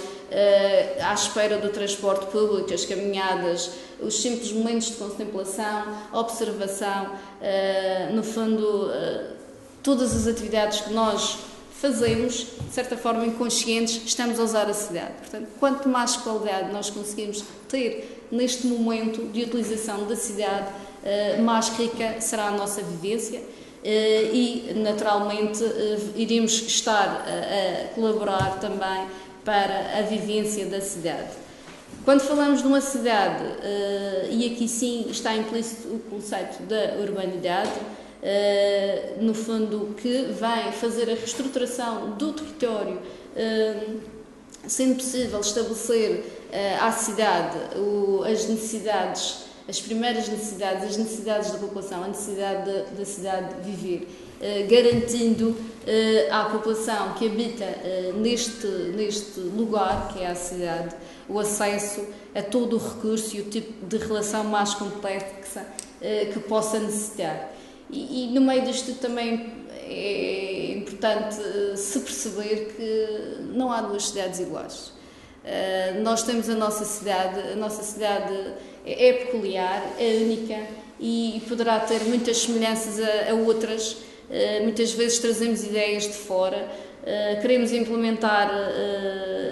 à espera do transporte público, as caminhadas, os simples momentos de contemplação, observação, no fundo, todas as atividades que nós fazemos, de certa forma inconscientes, estamos a usar a cidade. Portanto, quanto mais qualidade nós conseguimos ter neste momento de utilização da cidade, mais rica será a nossa vivência e, naturalmente, iremos estar a colaborar também para a vivência da cidade. Quando falamos de uma cidade, e aqui sim está implícito o conceito da urbanidade, no fundo, que vai fazer a reestruturação do território, sendo possível estabelecer à cidade as necessidades, as primeiras necessidades, as necessidades da população, a necessidade da cidade de viver, garantindo à população que habita neste lugar, que é a cidade, o acesso a todo o recurso e o tipo de relação mais complexa que possa necessitar. E no meio disto também é importante se perceber que não há duas cidades iguais. Nós temos a nossa cidade é peculiar, é única e poderá ter muitas semelhanças a outras, muitas vezes trazemos ideias de fora, queremos implementar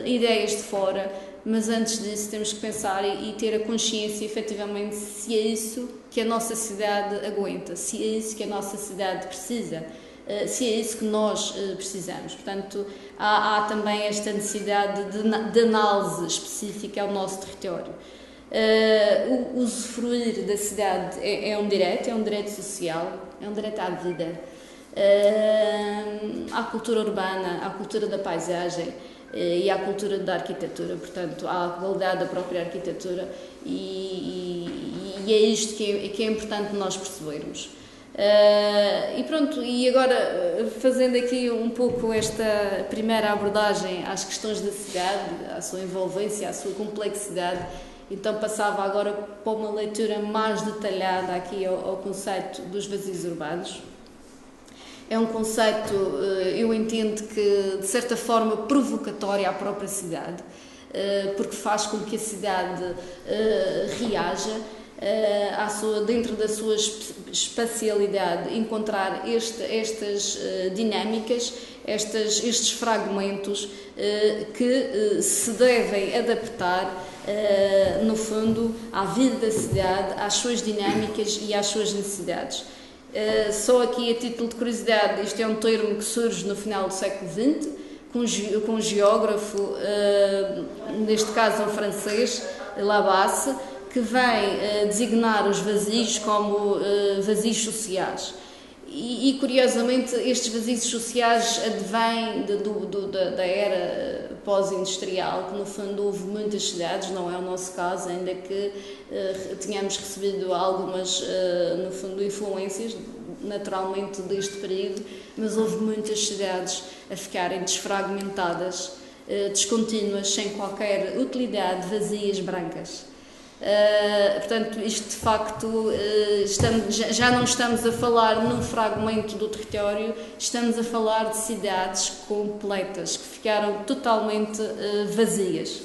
ideias de fora, mas antes disso temos que pensar e ter a consciência, efetivamente, se é isso que a nossa cidade aguenta, se é isso que a nossa cidade precisa, se é isso que nós precisamos. Portanto, há também esta necessidade de análise específica ao nosso território. O usufruir da cidade é um direito social, é um direito à vida, à cultura urbana, à cultura da paisagem e à cultura da arquitetura, portanto, à qualidade da própria arquitetura, e é isto que é importante nós percebermos. E pronto, e agora fazendo aqui um pouco esta primeira abordagem às questões da cidade, à sua envolvência, à sua complexidade, então passava agora para uma leitura mais detalhada aqui ao conceito dos vazios urbanos. É um conceito, eu entendo que de certa forma provocatório à própria cidade, porque faz com que a cidade reaja dentro da sua espacialidade, encontrar estas dinâmicas, estes fragmentos que se devem adaptar, no fundo, à vida da cidade, às suas dinâmicas e às suas necessidades. Só aqui a título de curiosidade, isto é um termo que surge no final do século XX, com um geógrafo, neste caso um francês, Labasse, que vem designar os vazios como vazios sociais. E curiosamente estes vazios sociais advêm da era pós-industrial, que no fundo houve muitas cidades, não é o nosso caso, ainda que tenhamos recebido algumas, no fundo, influências naturalmente deste período, mas houve muitas cidades a ficarem desfragmentadas, descontínuas, sem qualquer utilidade, vazias, brancas. Portanto, isto de facto, já não estamos a falar num fragmento do território, estamos a falar de cidades completas, que ficaram totalmente vazias.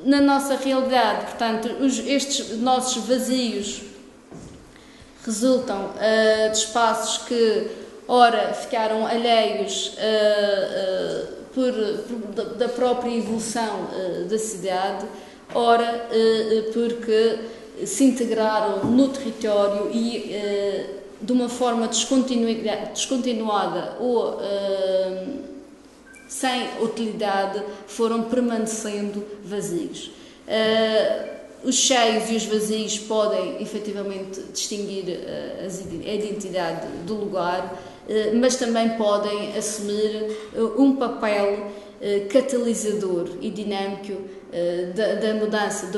Na nossa realidade, portanto, estes nossos vazios resultam de espaços que, ora, ficaram alheios da própria evolução da cidade, ora porque se integraram no território e de uma forma descontinuada ou sem utilidade foram permanecendo vazios. Os cheios e os vazios podem efetivamente distinguir a identidade do lugar, mas também podem assumir um papel catalisador e dinâmico da mudança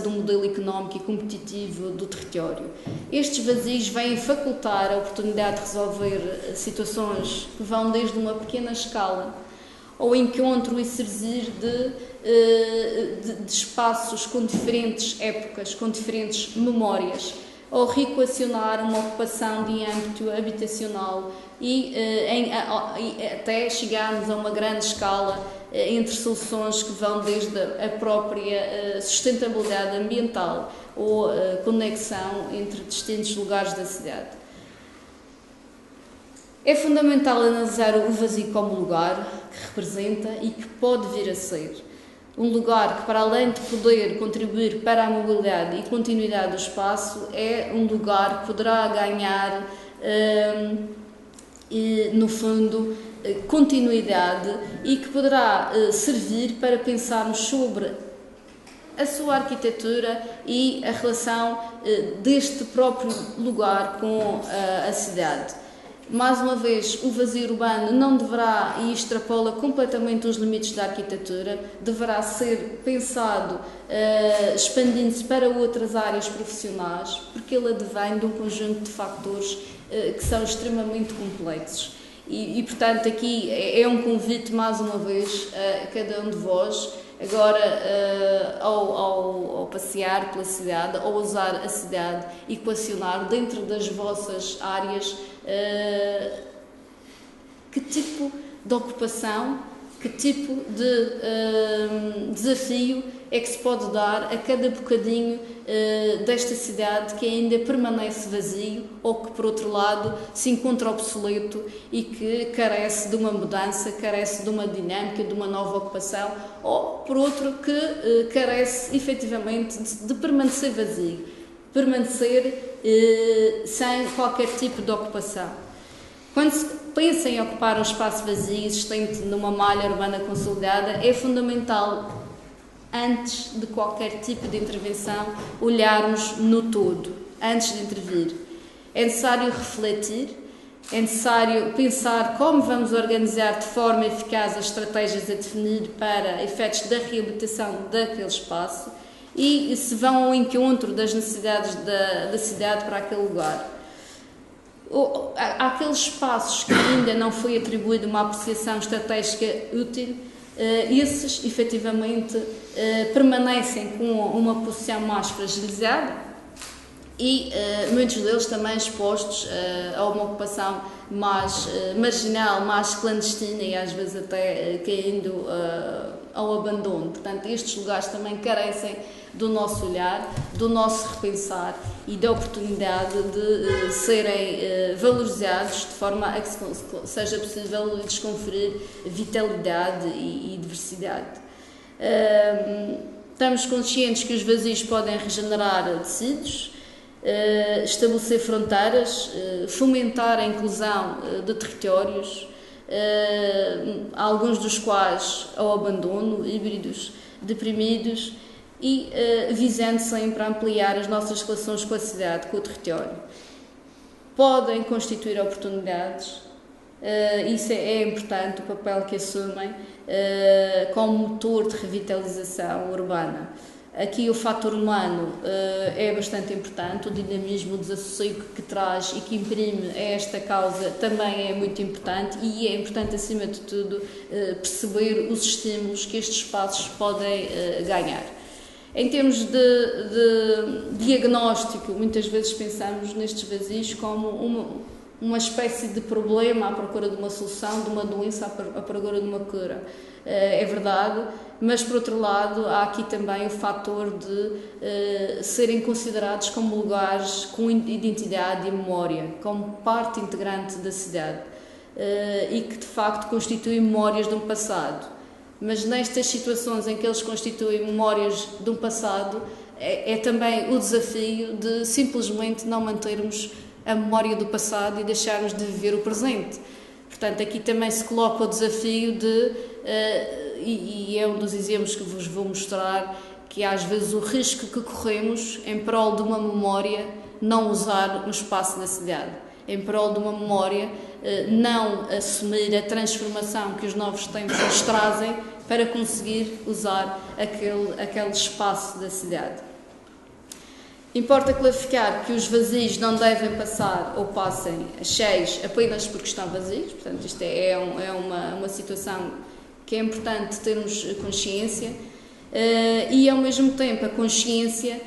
do modelo económico e competitivo do território. Estes vazios vêm facultar a oportunidade de resolver situações que vão desde uma pequena escala ao encontro e servir de espaços com diferentes épocas, com diferentes memórias, ou reequacionar uma ocupação de âmbito habitacional e até chegarmos a uma grande escala entre soluções que vão desde a própria sustentabilidade ambiental ou conexão entre distintos lugares da cidade. É fundamental analisar o vazio como lugar que representa e que pode vir a ser. Um lugar que, para além de poder contribuir para a mobilidade e continuidade do espaço, é um lugar que poderá ganhar, no fundo, continuidade e que poderá servir para pensarmos sobre a sua arquitetura e a relação deste próprio lugar com a cidade. Mais uma vez, o vazio urbano não deverá, e extrapola completamente os limites da arquitetura, deverá ser pensado expandindo-se para outras áreas profissionais, porque ele advém de um conjunto de fatores que são extremamente complexos. E, portanto, aqui é um convite, mais uma vez, a cada um de vós, agora, ao passear pela cidade, ao usar a cidade, equacionar dentro das vossas áreas que tipo de ocupação, que tipo de desafio é que se pode dar a cada bocadinho desta cidade que ainda permanece vazio ou que, por outro lado, se encontra obsoleto e que carece de uma mudança, carece de uma dinâmica, de uma nova ocupação, ou, por outro, que carece efetivamente de permanecer vazio, permanecer sem qualquer tipo de ocupação. Quando se pensa em ocupar um espaço vazio existente numa malha urbana consolidada, é fundamental, antes de qualquer tipo de intervenção, olharmos no todo, antes de intervir. É necessário refletir, é necessário pensar como vamos organizar de forma eficaz as estratégias a definir para efeitos da reabilitação daquele espaço e se vão ao encontro das necessidades da cidade para aquele lugar. Há aqueles espaços que ainda não foi atribuída uma apreciação estratégica útil, esses efetivamente permanecem com uma posição mais fragilizada e muitos deles também expostos a uma ocupação mais marginal, mais clandestina e às vezes até caindo ao abandono. Portanto, estes lugares também carecem do nosso olhar, do nosso repensar e da oportunidade de serem valorizados de forma a que seja possível lhes conferir vitalidade e diversidade. Estamos conscientes que os vazios podem regenerar tecidos, estabelecer fronteiras, fomentar a inclusão de territórios, alguns dos quais ao abandono, híbridos, deprimidos, e visando sempre a ampliar as nossas relações com a cidade, com o território. Podem constituir oportunidades, isso é importante, o papel que assumem como motor de revitalização urbana. Aqui o fator humano é bastante importante, o dinamismo, o desassossego que traz e que imprime a esta causa também é muito importante e é importante, acima de tudo, perceber os estímulos que estes espaços podem ganhar. Em termos de diagnóstico, muitas vezes pensamos nestes vazios como uma espécie de problema à procura de uma solução, de uma doença à procura de uma cura. É verdade, mas por outro lado há aqui também o fator de serem considerados como lugares com identidade e memória, como parte integrante da cidade e que de facto constituem memórias de um passado. Mas nestas situações em que eles constituem memórias de um passado, é também o desafio de simplesmente não mantermos a memória do passado e deixarmos de viver o presente. Portanto, aqui também se coloca o desafio de, e é um dos exemplos que vos vou mostrar, que às vezes o risco que corremos em prol de uma memória não usar no espaço da cidade. Em prol de uma memória, não assumir a transformação que os novos tempos nos trazem para conseguir usar aquele espaço da cidade. Importa clarificar que os vazios não devem passar ou passem cheios apenas porque estão vazios, portanto isto é uma situação que é importante termos consciência e ao mesmo tempo a consciência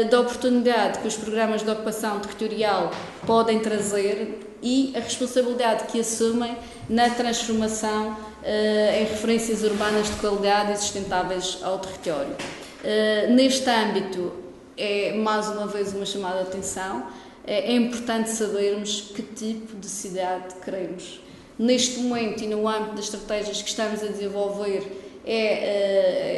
da oportunidade que os programas de ocupação territorial podem trazer e a responsabilidade que assumem na transformação em referências urbanas de qualidade e sustentáveis ao território. Neste âmbito, é mais uma vez uma chamada de atenção, é importante sabermos que tipo de cidade queremos. Neste momento e no âmbito das estratégias que estamos a desenvolver,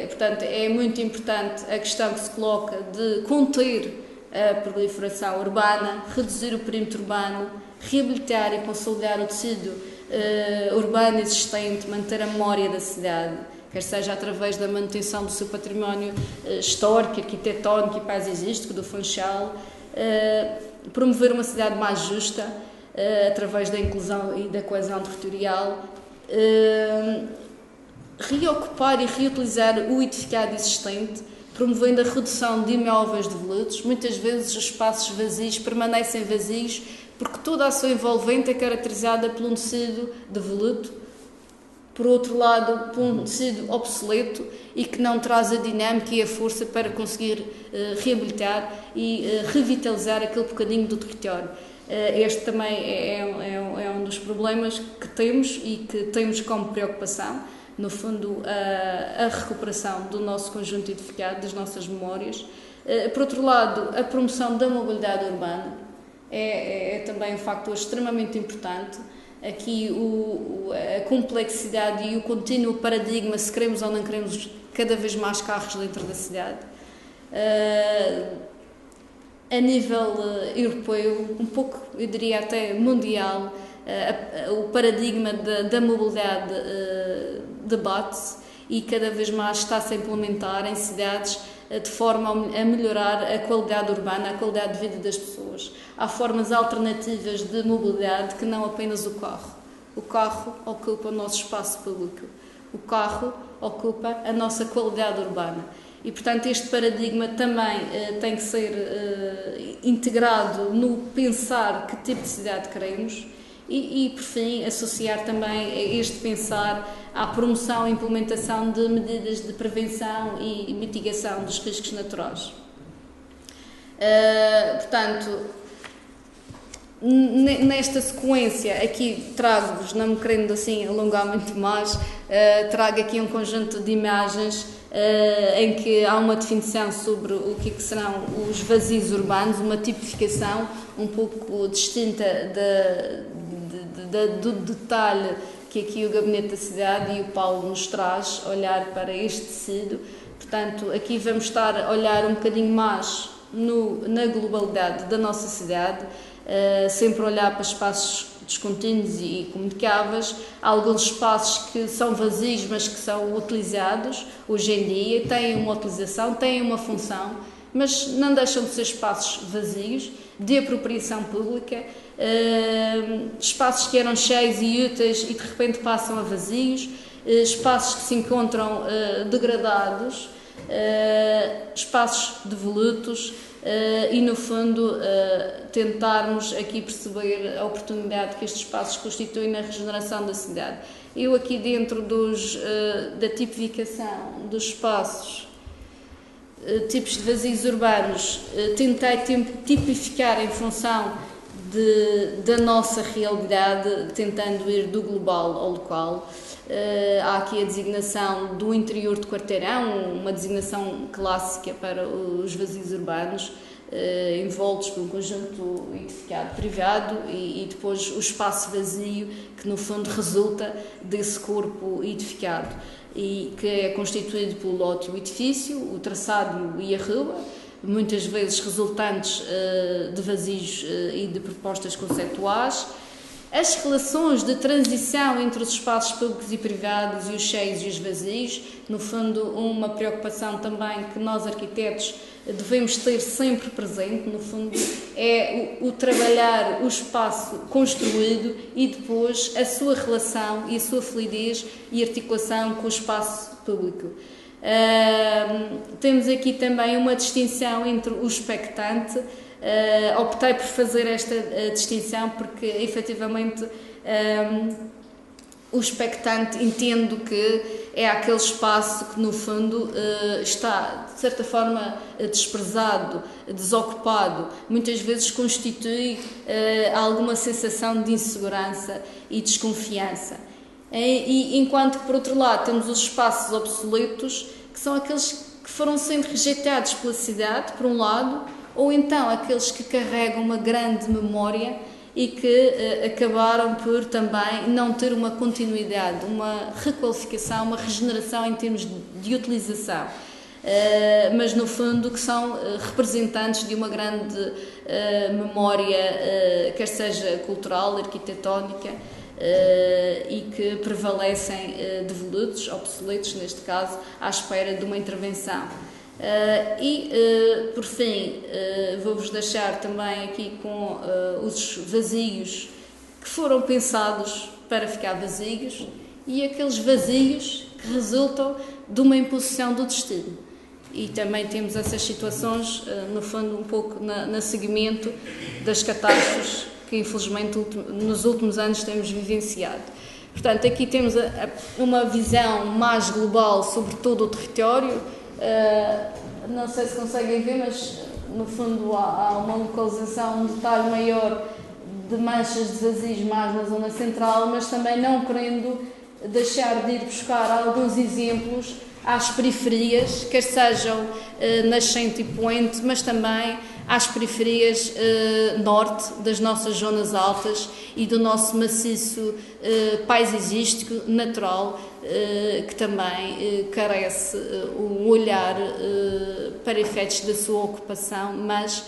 portanto, é muito importante a questão que se coloca de conter a proliferação urbana, reduzir o perímetro urbano, reabilitar e consolidar o tecido urbano existente, manter a memória da cidade, quer seja através da manutenção do seu património histórico, arquitetónico e paisagístico, do Funchal, promover uma cidade mais justa através da inclusão e da coesão territorial, reocupar e reutilizar o edificado existente, promovendo a redução de imóveis devolutos. Muitas vezes os espaços vazios permanecem vazios porque toda a sua envolvente é caracterizada por um tecido devoluto, por outro lado, por um tecido obsoleto e que não traz a dinâmica e a força para conseguir reabilitar e revitalizar aquele bocadinho do território. Este também é um dos problemas que temos e que temos como preocupação, no fundo, a recuperação do nosso conjunto edificado, das nossas memórias. Por outro lado, a promoção da mobilidade urbana é também um fator extremamente importante. Aqui a complexidade e o contínuo paradigma, se queremos ou não queremos cada vez mais carros dentro da cidade. A nível europeu, um pouco, eu diria até mundial, o paradigma da mobilidade debate-se e cada vez mais está-se a implementar em cidades de forma a melhorar a qualidade urbana, a qualidade de vida das pessoas. Há formas alternativas de mobilidade que não apenas o carro. O carro ocupa o nosso espaço público. O carro ocupa a nossa qualidade urbana. E, portanto, este paradigma também tem que ser integrado no pensar que tipo de cidade queremos e, por fim, associar também este pensar à promoção e implementação de medidas de prevenção e mitigação dos riscos naturais. Portanto, nesta sequência, aqui trago-vos, não me querendo assim alongar muito mais, trago aqui um conjunto de imagens em que há uma definição sobre o que serão os vazios urbanos, uma tipificação um pouco distinta do detalhe que aqui o Gabinete da Cidade e o Paulo nos traz, olhar para este tecido. Portanto, aqui vamos estar a olhar um bocadinho mais na globalidade da nossa cidade, sempre olhar para espaços descontínuos e comunicáveis, alguns espaços que são vazios, mas que são utilizados hoje em dia, têm uma utilização, têm uma função, mas não deixam de ser espaços vazios, de apropriação pública, espaços que eram cheios e úteis e de repente passam a vazios, espaços que se encontram degradados, espaços devolutos, e no fundo tentarmos aqui perceber a oportunidade que estes espaços constituem na regeneração da cidade. Eu aqui dentro da tipificação dos espaços, tipos de vazios urbanos, tentei tipificar em função da nossa realidade, tentando ir do global ao local. Há aqui a designação do interior de quarteirão, uma designação clássica para os vazios urbanos, envoltos por um conjunto edificado privado e depois o espaço vazio que no fundo resulta desse corpo edificado e que é constituído pelo lote e o edifício, o traçado e a rua, muitas vezes resultantes de vazios e de propostas conceituais. As relações de transição entre os espaços públicos e privados e os cheios e os vazios, no fundo uma preocupação também que nós arquitetos devemos ter sempre presente, no fundo é o trabalhar o espaço construído e depois a sua relação e a sua fluidez e articulação com o espaço público. Temos aqui também uma distinção entre o expectante. Optei por fazer esta distinção porque efetivamente o expectante entendo que é aquele espaço que no fundo está de certa forma desprezado, desocupado, muitas vezes constitui alguma sensação de insegurança e desconfiança. E enquanto que por outro lado temos os espaços obsoletos, que são aqueles que foram sendo rejeitados pela cidade, por um lado, ou então aqueles que carregam uma grande memória e que acabaram por também não ter uma continuidade, uma requalificação, uma regeneração em termos de utilização, mas no fundo que são representantes de uma grande memória, quer seja cultural, arquitetónica, e que prevalecem devolutos, obsoletos neste caso, à espera de uma intervenção. Por fim, vou-vos deixar também aqui com os vazios que foram pensados para ficar vazios e aqueles vazios que resultam de uma imposição do destino. E também temos essas situações, no fundo, um pouco no seguimento das catástrofes que, infelizmente, nos últimos anos temos vivenciado. Portanto, aqui temos uma visão mais global sobre todo o território. Não sei se conseguem ver, mas no fundo há uma localização, um detalhe maior de manchas de vazios mais na zona central, mas também não querendo deixar de ir buscar alguns exemplos às periferias, quer sejam Nascente e Poente, mas também às periferias norte das nossas zonas altas e do nosso maciço paisagístico natural, que também carece um olhar para efeitos da sua ocupação, mas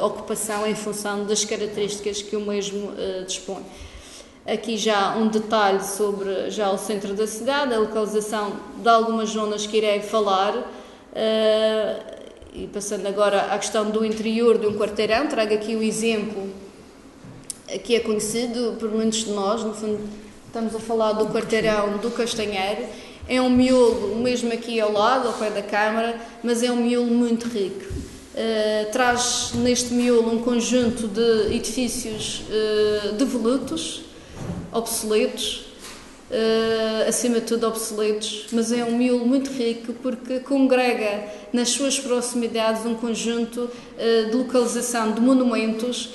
ocupação em função das características que o mesmo dispõe. Aqui já um detalhe sobre já o centro da cidade, a localização de algumas zonas que irei falar, e passando agora à questão do interior de um quarteirão, trago aqui o exemplo que é conhecido por muitos de nós, no fundo estamos a falar do quarteirão do Castanheiro. É um miolo, mesmo aqui ao lado, ao pé da Câmara, mas é um miolo muito rico. Traz neste miolo um conjunto de edifícios devolutos, obsoletos, acima de tudo obsoletos, mas é um miolo muito rico porque congrega nas suas proximidades um conjunto de localização de monumentos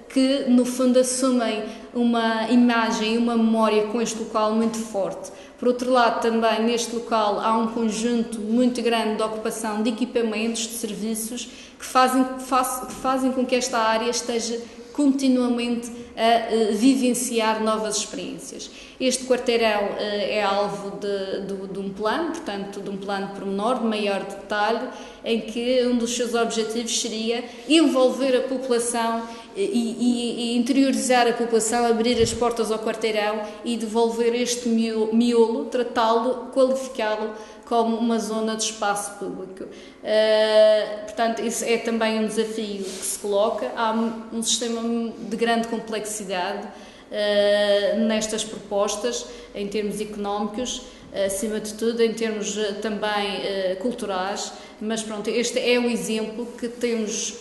que no fundo assumem uma imagem e uma memória com este local muito forte. Por outro lado, também neste local há um conjunto muito grande de ocupação de equipamentos, de serviços, que fazem com que esta área esteja continuamente a vivenciar novas experiências. Este quarteirão é alvo de um plano, portanto, de um plano pormenor, de maior detalhe, em que um dos seus objetivos seria envolver a população e interiorizar a população, abrir as portas ao quarteirão e devolver este miolo, tratá-lo, qualificá-lo como uma zona de espaço público. Portanto, isso é também um desafio que se coloca. Há um sistema de grande complexidade nestas propostas, em termos económicos, acima de tudo, em termos também culturais, mas pronto, este é o exemplo que temos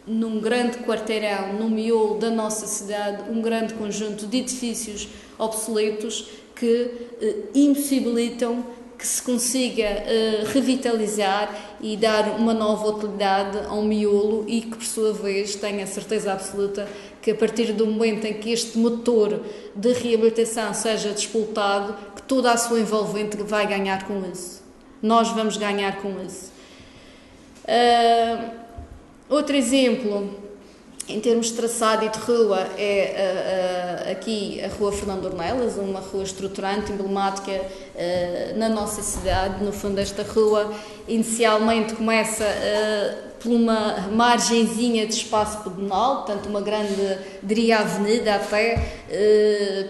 num grande quarteirão, no miolo da nossa cidade, um grande conjunto de edifícios obsoletos que impossibilitam que se consiga revitalizar e dar uma nova utilidade ao miolo e que, por sua vez, tenha certeza absoluta que a partir do momento em que este motor de reabilitação seja despoltado, que toda a sua envolvente vai ganhar com isso. Nós vamos ganhar com isso. Outro exemplo, em termos de traçado e de rua, é aqui a Rua Fernando Ornelas, uma rua estruturante, emblemática na nossa cidade. No fundo, esta rua inicialmente começa por uma margenzinha de espaço pedonal, portanto uma grande, diria, avenida até,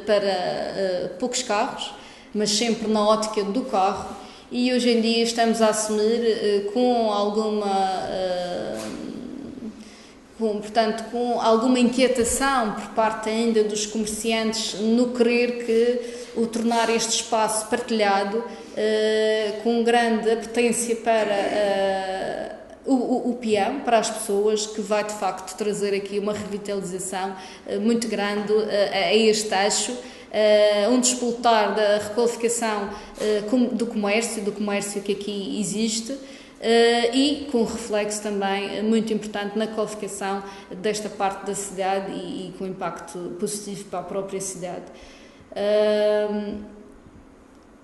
para poucos carros, mas sempre na ótica do carro, e hoje em dia estamos a assumir com alguma inquietação por parte ainda dos comerciantes no querer que o tornar este espaço partilhado com grande apetência para o peão, para as pessoas, que vai de facto trazer aqui uma revitalização muito grande a este eixo, um despoltar da requalificação do comércio que aqui existe, e com reflexo também muito importante na qualificação desta parte da cidade e com impacto positivo para a própria cidade.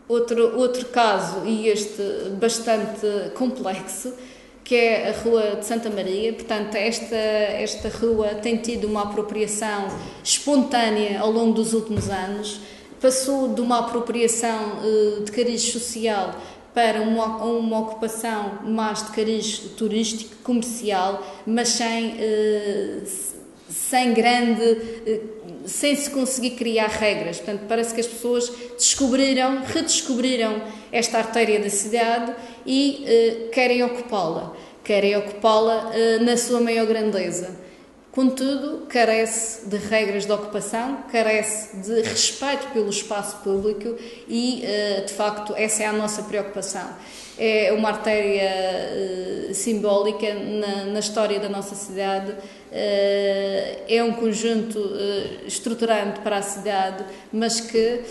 Outro caso, e este bastante complexo, que é a Rua de Santa Maria. Portanto, esta rua tem tido uma apropriação espontânea ao longo dos últimos anos, passou de uma apropriação de cariz social para uma ocupação mais de cariz turístico, comercial, mas sem se conseguir criar regras. Portanto, parece que as pessoas redescobriram esta artéria da cidade e querem ocupá-la na sua maior grandeza. Contudo, carece de regras de ocupação, carece de respeito pelo espaço público e, de facto, essa é a nossa preocupação. É uma artéria simbólica na história da nossa cidade, é um conjunto estruturante para a cidade, mas que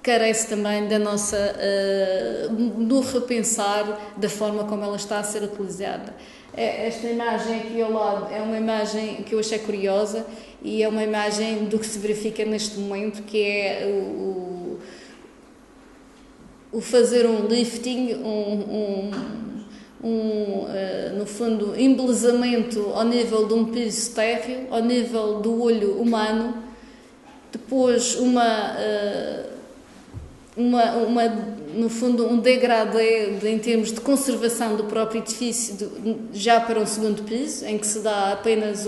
carece também da nossa, do repensar da forma como ela está a ser utilizada. Esta imagem aqui ao lado é uma imagem que eu achei curiosa e é uma imagem do que se verifica neste momento, que é o fazer um lifting, no fundo, embelezamento ao nível de um piso térreo, ao nível do olho humano, depois no fundo, um degradê em termos de conservação do próprio edifício, já para um segundo piso, em que se dá apenas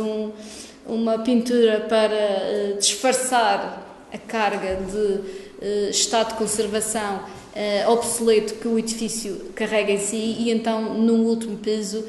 uma pintura para disfarçar a carga de estado de conservação obsoleto que o edifício carrega em si, e então no último piso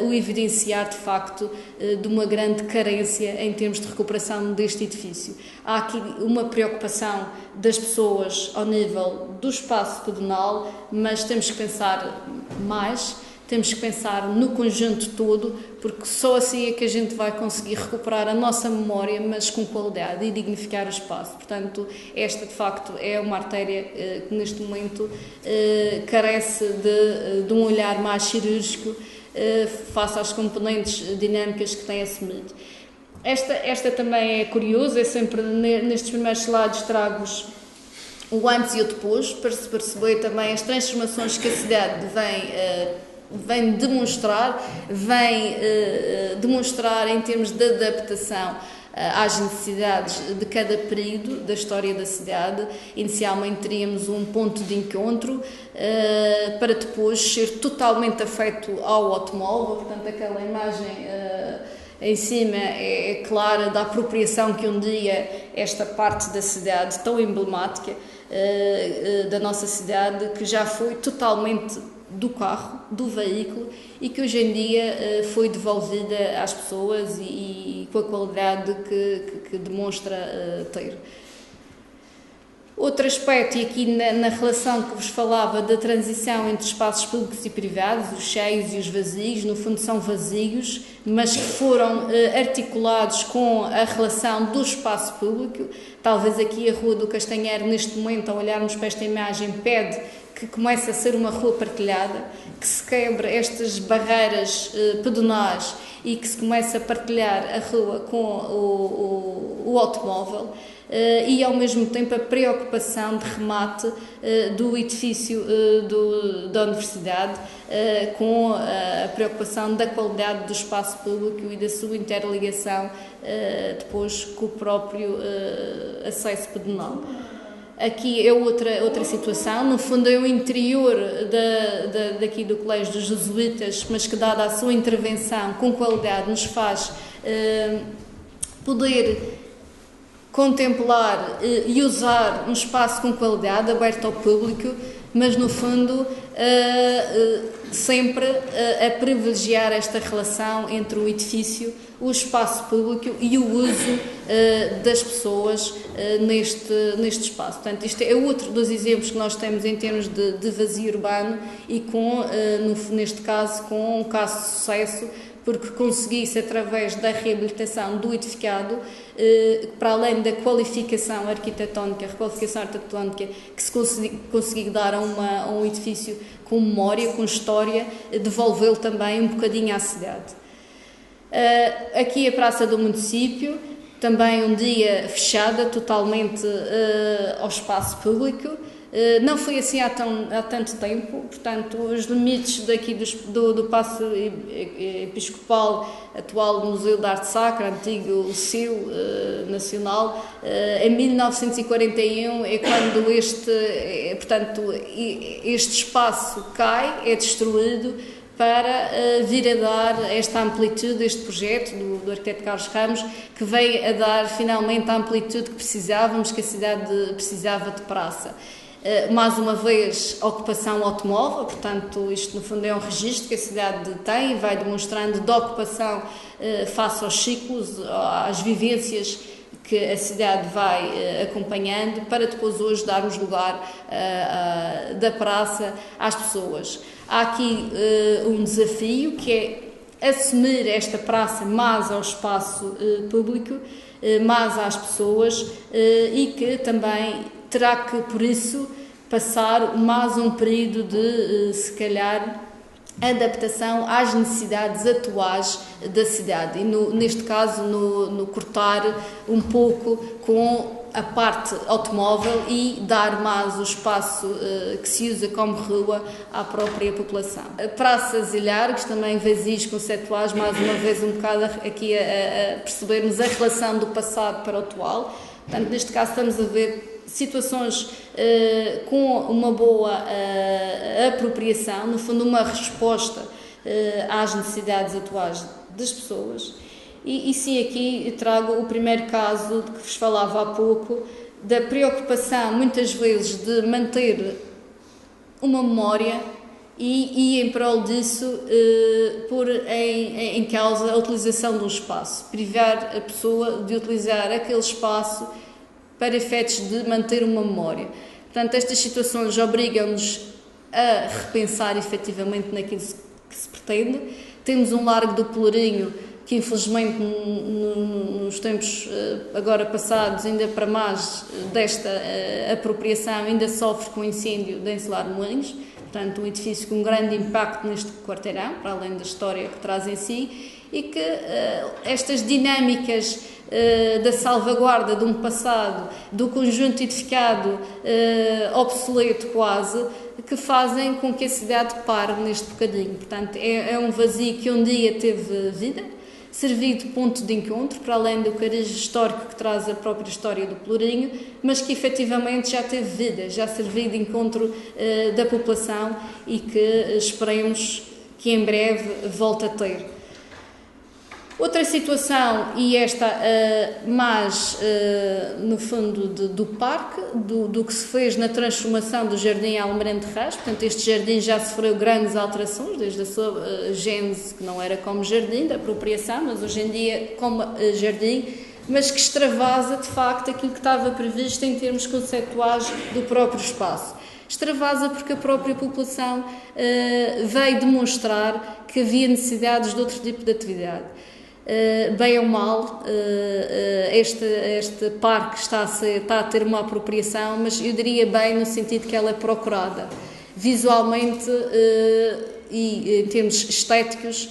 o evidenciar de facto de uma grande carência em termos de recuperação deste edifício. Há aqui uma preocupação das pessoas ao nível do espaço pedonal, mas temos que pensar mais, temos que pensar no conjunto todo, porque só assim é que a gente vai conseguir recuperar a nossa memória, mas com qualidade, e dignificar o espaço. Portanto, esta de facto é uma artéria que neste momento carece de um olhar mais cirúrgico face às componentes dinâmicas que tem assumido. Esta também é curiosa, é sempre nestes primeiros slides trago-vos o antes e o depois, para se perceber também as transformações que a cidade vem demonstrar em termos de adaptação às necessidades de cada período da história da cidade. Inicialmente teríamos um ponto de encontro para depois ser totalmente afeto ao automóvel, portanto aquela imagem em cima é clara da apropriação que um dia esta parte da cidade tão emblemática da nossa cidade, que já foi totalmente do carro, do veículo, e que hoje em dia foi devolvida às pessoas e com a qualidade que demonstra ter. Outro aspecto, e aqui na relação que vos falava da transição entre espaços públicos e privados, os cheios e os vazios, no fundo são vazios, mas que foram articulados com a relação do espaço público. Talvez aqui a Rua do Castanheiro, neste momento, ao olharmos para esta imagem, pede que comece a ser uma rua partilhada, que se quebre estas barreiras pedonais e que se comece a partilhar a rua com o automóvel, e ao mesmo tempo a preocupação de remate do edifício da Universidade, com a preocupação da qualidade do espaço público e da sua interligação depois com o próprio acesso pedonal. Aqui é outra situação, no fundo é o interior daqui do Colégio dos Jesuítas, mas que, dada a sua intervenção com qualidade, nos faz poder contemplar e usar um espaço com qualidade, aberto ao público, mas no fundo sempre a privilegiar esta relação entre o edifício, o espaço público e o uso das pessoas neste espaço. Portanto, isto é outro dos exemplos que nós temos em termos de vazio urbano e neste caso, com um caso de sucesso, porque conseguisse, através da reabilitação do edificado, para além da qualificação arquitetónica, requalificação arquitetónica, que se conseguir dar a um edifício com memória, com história, devolvê-lo também um bocadinho à cidade. Aqui a Praça do Município, também um dia fechada totalmente ao espaço público. Não foi assim há tanto tempo, portanto, os limites daqui do Paço Episcopal, atual Museu de Arte Sacra, antigo Liceu Nacional, em 1941 é quando este espaço cai, é destruído, para vir a dar esta amplitude, este projeto do arquiteto Carlos Ramos, que veio a dar finalmente a amplitude que precisávamos, que a cidade precisava de praça. Mais uma vez, a ocupação automóvel, portanto, isto no fundo é um registro que a cidade tem e vai demonstrando de ocupação face aos ciclos, às vivências que a cidade vai acompanhando, para depois hoje darmos lugar da praça às pessoas. Há aqui um desafio, que é assumir esta praça mais ao espaço público, mais às pessoas, e que também terá que, por isso, passar mais um período de, se calhar, adaptação às necessidades atuais da cidade e, neste caso, no cortar um pouco com a parte automóvel e dar mais o espaço que se usa como rua à própria população. Praças e largos, também vazios conceptuais, mais uma vez um bocado aqui a percebermos a relação do passado para o atual. Portanto, neste caso estamos a ver situações com uma boa apropriação, no fundo uma resposta às necessidades atuais das pessoas. E sim, aqui trago o primeiro caso de que vos falava há pouco, da preocupação muitas vezes de manter uma memória e em prol disso pôr em causa a utilização do espaço, privar a pessoa de utilizar aquele espaço para efeitos de manter uma memória. Portanto, estas situações obrigam-nos a repensar efetivamente naquilo que se pretende. Temos um largo do Pelourinho que, infelizmente, nos tempos agora passados, ainda para mais desta apropriação, ainda sofre com o incêndio de Encelar Mourinhos. Portanto, um edifício com um grande impacto neste quarteirão, para além da história que traz em si, e que estas dinâmicas da salvaguarda de um passado, do conjunto edificado obsoleto quase, que fazem com que a cidade pare neste bocadinho. Portanto, é um vazio que um dia teve vida, serviu de ponto de encontro, para além do cariz histórico que traz a própria história do Pelourinho, mas que efetivamente já teve vida, já serviu de encontro da população e que esperemos que em breve volte a ter. Outra situação, e esta mais no fundo do parque, do que se fez na transformação do Jardim Almirante Reis. Portanto, este jardim já sofreu grandes alterações, desde a sua gênese, que não era como jardim, da apropriação, mas hoje em dia como jardim, mas que extravasa de facto aquilo que estava previsto em termos conceptuais do próprio espaço. Extravasa porque a própria população veio demonstrar que havia necessidades de outro tipo de atividade. Bem ou mal, este parque está a ter uma apropriação, mas eu diria bem no sentido que ela é procurada. Visualmente e em termos estéticos,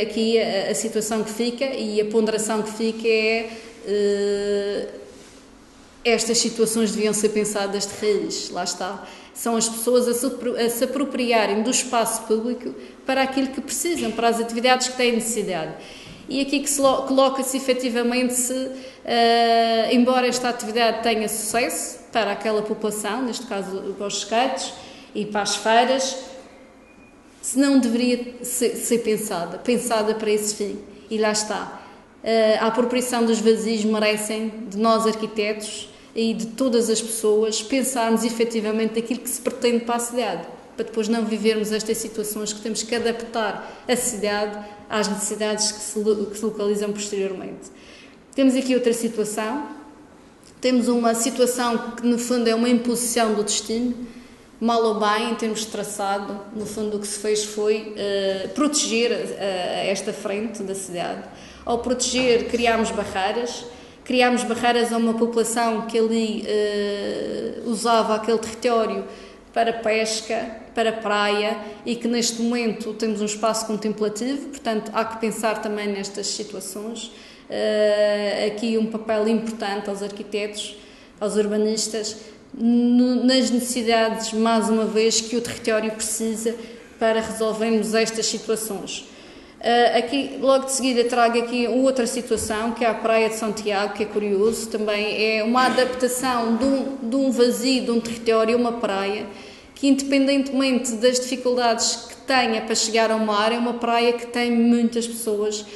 aqui a situação que fica e a ponderação que fica é estas situações deviam ser pensadas de raiz, lá está. São as pessoas a se apropriarem do espaço público para aquilo que precisam, para as atividades que têm necessidade. E aqui que coloca-se efetivamente embora esta atividade tenha sucesso para aquela população, neste caso para os skates e para as feiras, se não deveria ser pensada para esse fim. E lá está. A apropriação dos vazios merecem, de nós arquitetos e de todas as pessoas, pensarmos efetivamente daquilo que se pretende para a cidade, para depois não vivermos estas situações que temos que adaptar a cidade às necessidades que se localizam posteriormente. Temos aqui outra situação. Temos uma situação que, no fundo, é uma imposição do destino, mal ou bem, em termos de traçado. No fundo, o que se fez foi proteger esta frente da cidade. Ao proteger, criámos barreiras a uma população que ali usava aquele território para pesca, para praia, e que neste momento temos um espaço contemplativo, portanto há que pensar também nestas situações. Aqui um papel importante aos arquitetos, aos urbanistas, nas necessidades, mais uma vez, que o território precisa para resolvermos estas situações. Aqui, logo de seguida, trago aqui outra situação, que é a Praia de Santiago, que é curioso, também é uma adaptação de um vazio, de um território, uma praia, que independentemente das dificuldades que tenha para chegar ao mar, é uma praia que tem muitas pessoas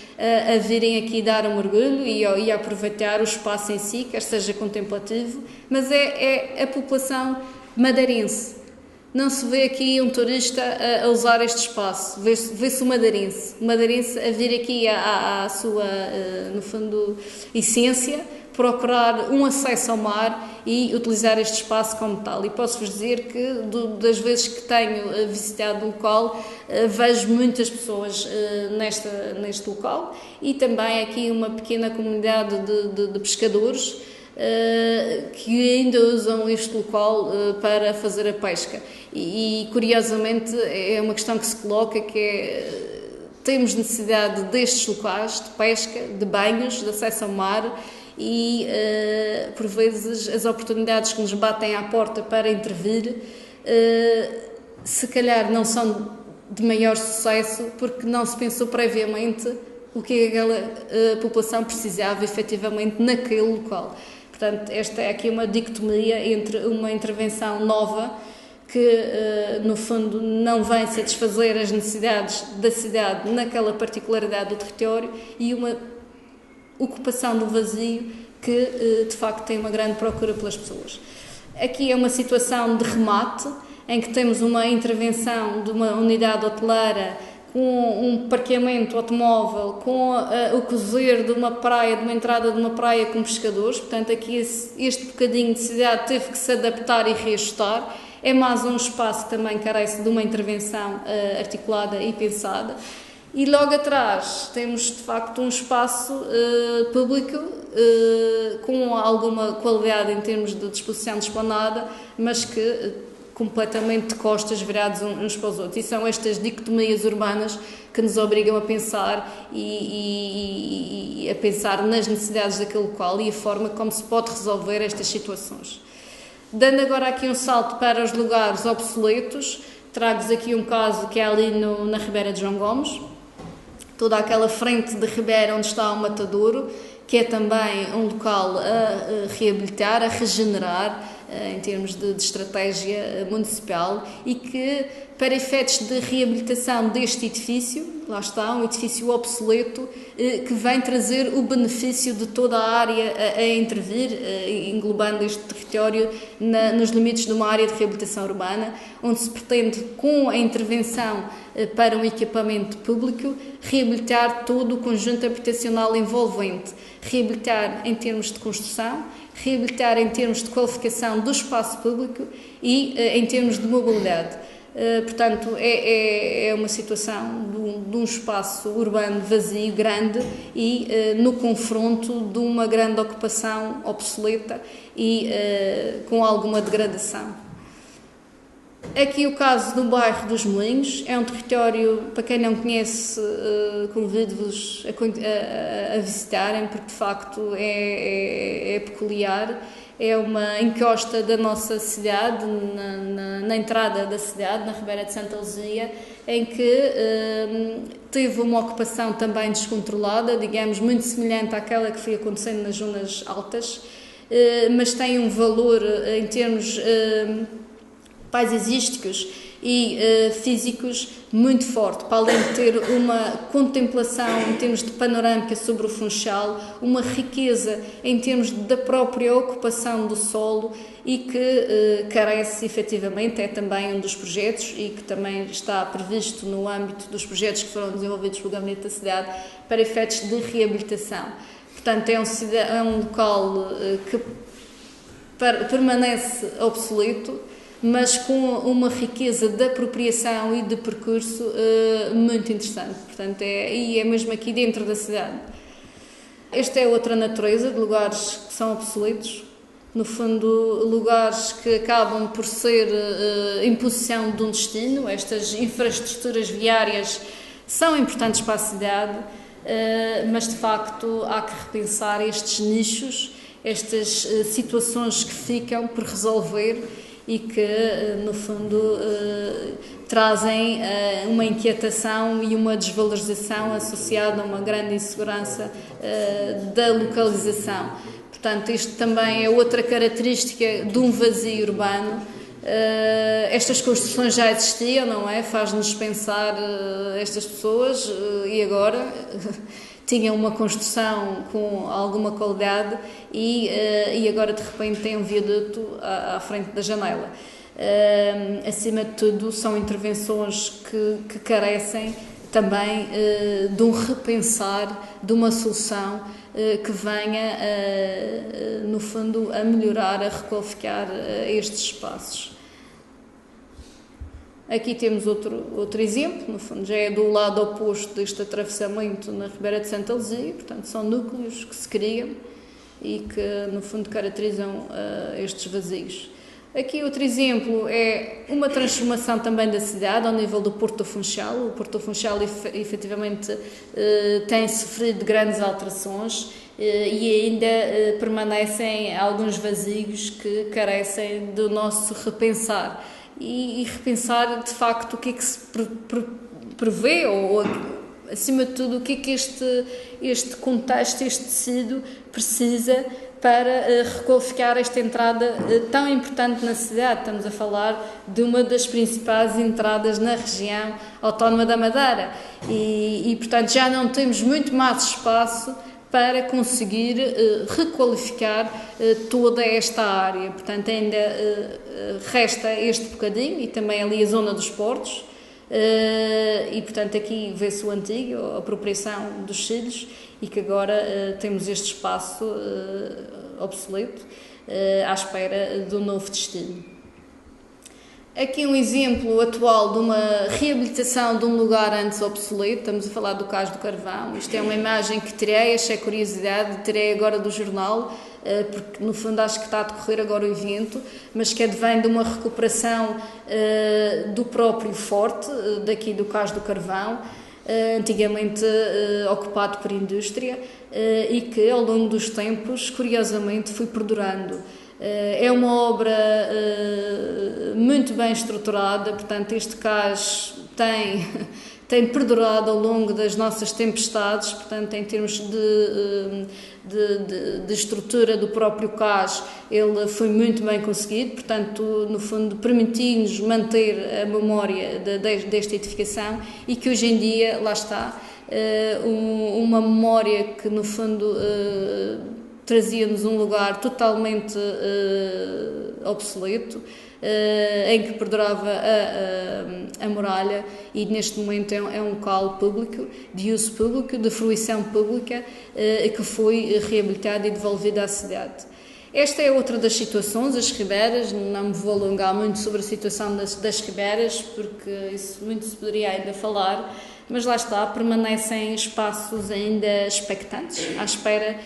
a virem aqui dar um mergulho e a aproveitar o espaço em si, quer seja contemplativo, mas é a população madeirense. Não se vê aqui um turista a usar este espaço, vê-se o madeirense a vir aqui à sua, no fundo, essência, procurar um acesso ao mar e utilizar este espaço como tal. E posso-vos dizer que, das vezes que tenho visitado o local, vejo muitas pessoas neste local, e também aqui uma pequena comunidade de pescadores, que ainda usam este local para fazer a pesca. E curiosamente é uma questão que se coloca, que é, temos necessidade destes locais de pesca, de banhos, de acesso ao mar, e por vezes as oportunidades que nos batem à porta para intervir se calhar não são de maior sucesso, porque não se pensou previamente o que aquela população precisava efetivamente naquele local. Portanto, esta é aqui uma dicotomia entre uma intervenção nova que, no fundo, não vem satisfazer as necessidades da cidade naquela particularidade do território, e uma ocupação do vazio que, de facto, tem uma grande procura pelas pessoas. Aqui é uma situação de remate, em que temos uma intervenção de uma unidade hoteleira com um parqueamento automóvel, com o cozer de uma praia, de uma entrada de uma praia com pescadores. Portanto, aqui este bocadinho de cidade teve que se adaptar e reajustar. É mais um espaço que também carece de uma intervenção articulada e pensada. E logo atrás temos, de facto, um espaço público com alguma qualidade em termos de disposição de esplanada, mas que completamente de costas virados uns para os outros. E são estas dicotomias urbanas que nos obrigam a pensar e a pensar nas necessidades daquele local e a forma como se pode resolver estas situações. Dando agora aqui um salto para os lugares obsoletos, trago-vos aqui um caso que é ali na Ribeira de João Gomes, toda aquela frente de Ribeira onde está o matadouro, que é também um local a reabilitar, a regenerar, em termos de estratégia municipal, e que, para efeitos de reabilitação deste edifício, lá está, um edifício obsoleto, que vem trazer o benefício de toda a área a intervir, englobando este território nos limites de uma área de reabilitação urbana, onde se pretende, com a intervenção para um equipamento público, reabilitar todo o conjunto habitacional envolvente, reabilitar em termos de construção, reabilitar em termos de qualificação do espaço público e em termos de mobilidade. Portanto, é uma situação de um espaço urbano vazio, grande, e no confronto de uma grande ocupação obsoleta e com alguma degradação. Aqui o caso do bairro dos Moinhos, é um território, para quem não conhece, convido-vos a visitarem, porque de facto é peculiar. É uma encosta da nossa cidade, na entrada da cidade, na Ribeira de Santa Luzia, em que teve uma ocupação também descontrolada, digamos, muito semelhante àquela que foi acontecendo nas zonas altas, mas tem um valor em termos paisagísticos e físicos muito forte, para além de ter uma contemplação em termos de panorâmica sobre o Funchal, uma riqueza em termos da própria ocupação do solo, e que carece efetivamente, é também um dos projetos e que também está previsto no âmbito dos projetos que foram desenvolvidos pelo Gabinete da Cidade para efeitos de reabilitação. Portanto, é um local que permanece obsoleto, mas com uma riqueza de apropriação e de percurso muito interessante. Portanto, é mesmo aqui dentro da cidade. Esta é outra natureza de lugares que são obsoletos, no fundo, lugares que acabam por ser imposição de um destino. Estas infraestruturas viárias são importantes para a cidade, mas de facto há que repensar estes nichos, estas situações que ficam por resolver e que, no fundo, trazem uma inquietação e uma desvalorização associada a uma grande insegurança da localização. Portanto, isto também é outra característica de um vazio urbano. Estas construções já existiam, não é? Faz-nos pensar estas pessoas, e agora tinham uma construção com alguma qualidade e agora de repente têm um viaduto à frente da janela. Acima de tudo, são intervenções que carecem também de um repensar, de uma solução que venha, no fundo, a melhorar, a requalificar estes espaços. Aqui temos outro exemplo, no fundo já é do lado oposto deste atravessamento na Ribeira de Santa Luzia, portanto são núcleos que se criam e que, no fundo, caracterizam estes vazios. Aqui outro exemplo é uma transformação também da cidade ao nível do Porto do Funchal. O Porto do Funchal efetivamente tem sofrido grandes alterações e ainda permanecem alguns vazios que carecem do nosso repensar. E repensar, de facto, o que é que se prevê, ou acima de tudo, o que é que este contexto, este tecido precisa para requalificar esta entrada tão importante na cidade. Estamos a falar de uma das principais entradas na região autónoma da Madeira e portanto, já não temos muito mais espaço para conseguir requalificar toda esta área. Portanto, ainda resta este bocadinho e também ali a zona dos portos. E, portanto, aqui vê-se o antigo, a apropriação dos sítios, e que agora temos este espaço obsoleto à espera do novo destino. Aqui um exemplo atual de uma reabilitação de um lugar antes obsoleto. Estamos a falar do Cais do Carvão. Isto é uma imagem que tirei, achei curiosidade, tirei agora do jornal, porque no fundo acho que está a decorrer agora o evento, mas que advém de uma recuperação do próprio forte, daqui do Cais do Carvão, antigamente ocupado por indústria, e que ao longo dos tempos, curiosamente, foi perdurando. É uma obra muito bem estruturada, portanto este cais tem perdurado ao longo das nossas tempestades, portanto em termos de estrutura do próprio cais, ele foi muito bem conseguido, portanto no fundo permitiu-nos manter a memória desta edificação e que hoje em dia, lá está, uma memória que no fundo trazia-nos um lugar totalmente obsoleto, em que perdurava a muralha, e neste momento é um local público, de uso público, de fruição pública, que foi reabilitado e devolvido à cidade. Esta é outra das situações, as ribeiras. Não me vou alongar muito sobre a situação das ribeiras, porque isso muito se poderia ainda falar, mas lá está, permanecem espaços ainda expectantes, à espera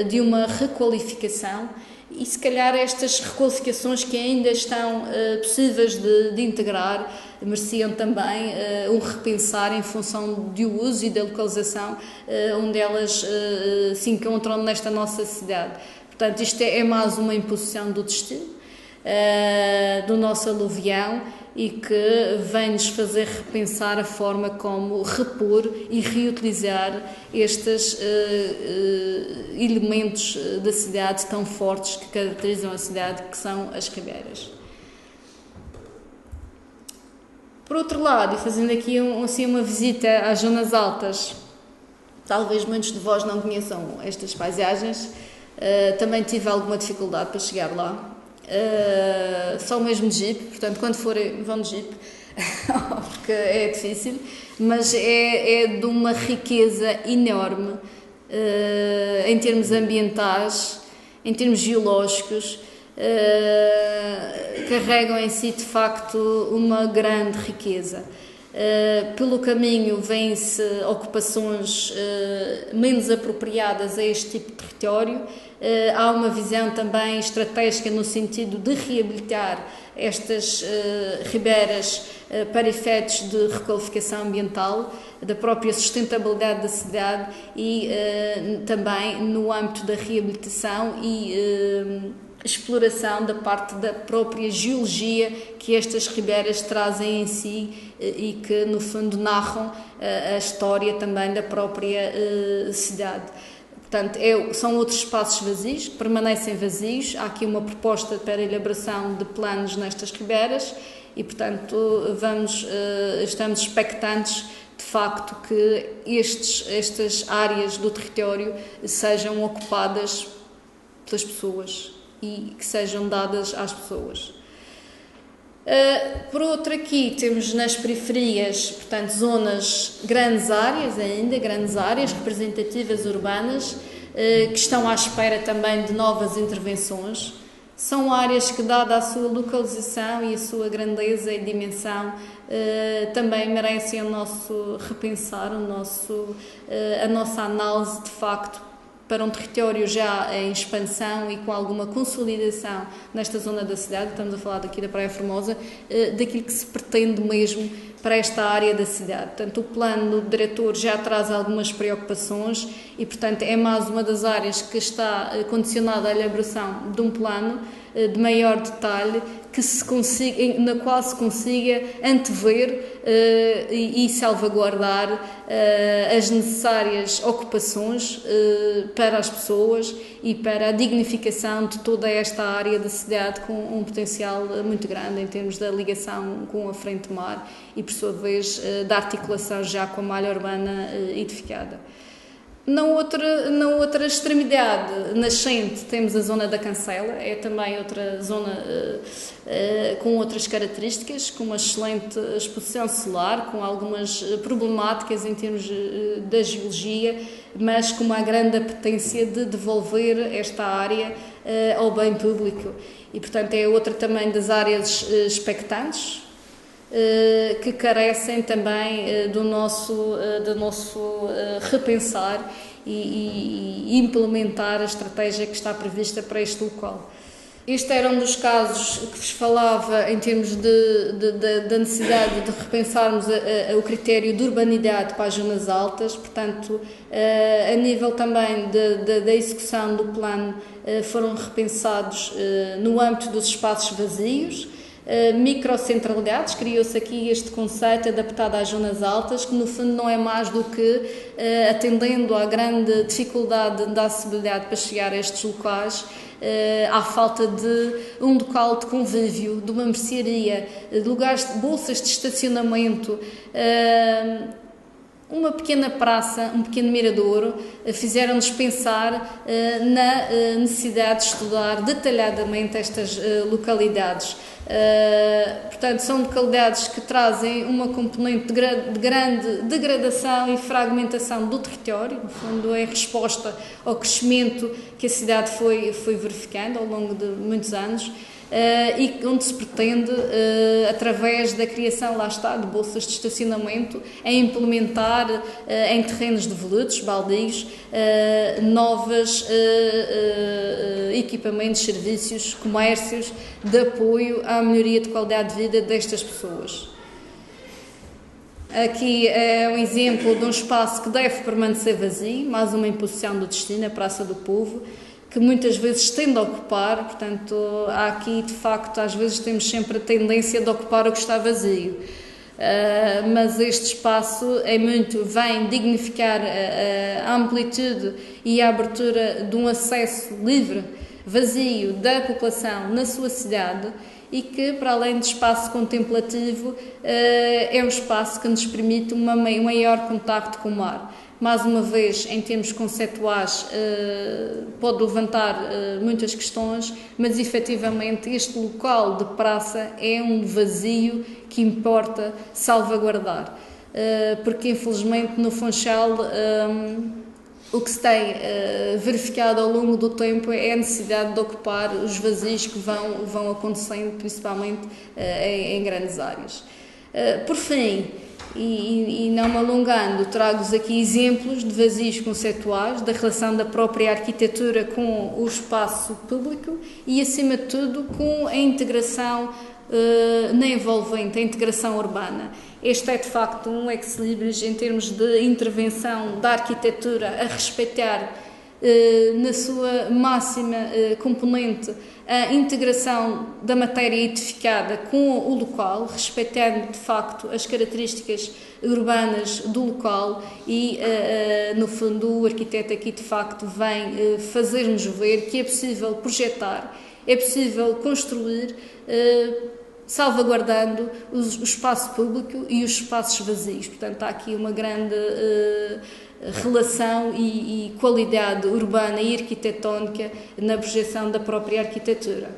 de uma requalificação, e se calhar estas requalificações que ainda estão possíveis de integrar mereciam também um repensar em função do uso e da localização onde elas se encontram nesta nossa cidade. Portanto, isto é mais uma imposição do destino, do nosso aluvião, e que vem-nos fazer repensar a forma como repor e reutilizar estes elementos da cidade tão fortes que caracterizam a cidade, que são as ribeiras. Por outro lado, e fazendo aqui uma visita às zonas altas, talvez muitos de vós não conheçam estas paisagens, também tive alguma dificuldade para chegar lá. Só mesmo de jeep, portanto quando forem vão de jeep porque é difícil, mas é de uma riqueza enorme em termos ambientais, em termos geológicos, carregam em si de facto uma grande riqueza. Pelo caminho vêm-se ocupações menos apropriadas a este tipo de território. Há uma visão também estratégica no sentido de reabilitar estas ribeiras para efeitos de requalificação ambiental, da própria sustentabilidade da cidade e também no âmbito da reabilitação e exploração da parte da própria geologia que estas ribeiras trazem em si e que no fundo narram a história também da própria cidade. Portanto, são outros espaços vazios, que permanecem vazios. Há aqui uma proposta para a elaboração de planos nestas ribeiras e, portanto, estamos expectantes, de facto, que estas áreas do território sejam ocupadas pelas pessoas e que sejam dadas às pessoas. Por outro, aqui temos nas periferias, portanto, grandes áreas representativas urbanas, que estão à espera também de novas intervenções. São áreas que, dada a sua localização e a sua grandeza e dimensão, também merecem o nosso repensar, a nossa análise, de facto, para um território já em expansão e com alguma consolidação nesta zona da cidade, estamos a falar daqui da Praia Formosa, daquilo que se pretende mesmo para esta área da cidade. Portanto, o plano do diretor já traz algumas preocupações e, portanto, é mais uma das áreas que está condicionada à elaboração de um plano de maior detalhe na qual se consiga antever e salvaguardar as necessárias ocupações para as pessoas e para a dignificação de toda esta área da cidade, com um potencial muito grande em termos da ligação com a frente mar e, por sua vez, da articulação já com a malha urbana edificada. Na outra extremidade nascente temos a zona da Cancela, é também outra zona com outras características, com uma excelente exposição solar, com algumas problemáticas em termos da geologia, mas com uma grande apetência de devolver esta área ao bem público. E, portanto, é outra também das áreas expectantes, que carecem também do nosso repensar e implementar a estratégia que está prevista para este local. Este era um dos casos que vos falava em termos da necessidade de repensarmos o critério de urbanidade para as zonas altas, portanto, a nível também da execução do plano, foram repensados no âmbito dos espaços vazios, microcentralidades, criou-se aqui este conceito adaptado às zonas altas, que no fundo não é mais do que atendendo à grande dificuldade da acessibilidade para chegar a estes locais, à falta de um local de convívio, de uma mercearia, de lugares, de bolsas de estacionamento, uma pequena praça, um pequeno miradouro, fizeram-nos pensar na necessidade de estudar detalhadamente estas localidades. Portanto, são localidades que trazem uma componente de grande degradação e fragmentação do território, no fundo é resposta ao crescimento que a cidade foi verificando ao longo de muitos anos, e onde se pretende, através da criação, lá está, de bolsas de estacionamento, a implementar em terrenos devolutos, baldios, novos equipamentos, serviços, comércios de apoio à melhoria de qualidade de vida destas pessoas. Aqui é um exemplo de um espaço que deve permanecer vazio, mais uma imposição do destino, a Praça do Povo, que muitas vezes tende a ocupar, portanto, há aqui, de facto, às vezes temos sempre a tendência de ocupar o que está vazio. Mas este espaço vem dignificar a amplitude e a abertura de um acesso livre, vazio, da população na sua cidade, e que, para além de espaço contemplativo, é um espaço que nos permite um maior contacto com o mar. Mais uma vez, em termos conceituais, pode levantar muitas questões, mas efetivamente este local de praça é um vazio que importa salvaguardar, porque infelizmente no Funchal o que se tem verificado ao longo do tempo é a necessidade de ocupar os vazios que vão acontecendo, principalmente em grandes áreas. Por fim, e não me alongando, trago-vos aqui exemplos de vazios conceituais, da relação da própria arquitetura com o espaço público e, acima de tudo, com a integração na envolvente, a integração urbana. Este é, de facto, um ex-libris em termos de intervenção da arquitetura a respeitar, na sua máxima componente, a integração da matéria edificada com o local, respeitando de facto as características urbanas do local e, no fundo, o arquiteto aqui de facto vem fazer-nos ver que é possível projetar, é possível construir, salvaguardando o espaço público e os espaços vazios. Portanto, há aqui uma grande relação e qualidade urbana e arquitetónica na projeção da própria arquitetura.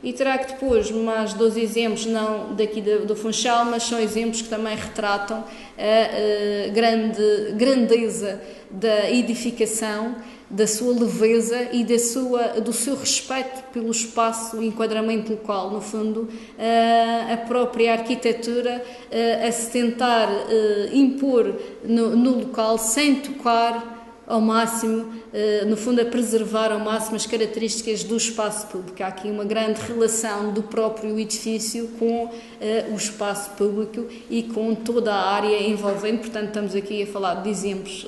E trago depois mais 2 exemplos, não daqui do Funchal, mas são exemplos que também retratam a grandeza da edificação, da sua leveza e do seu respeito pelo espaço, o enquadramento local. No fundo, a própria arquitetura a se tentar impor no local sem tocar ao máximo, no fundo, a preservar ao máximo as características do espaço público. Há aqui uma grande relação do próprio edifício com o espaço público e com toda a área envolvente. Portanto, estamos aqui a falar de exemplos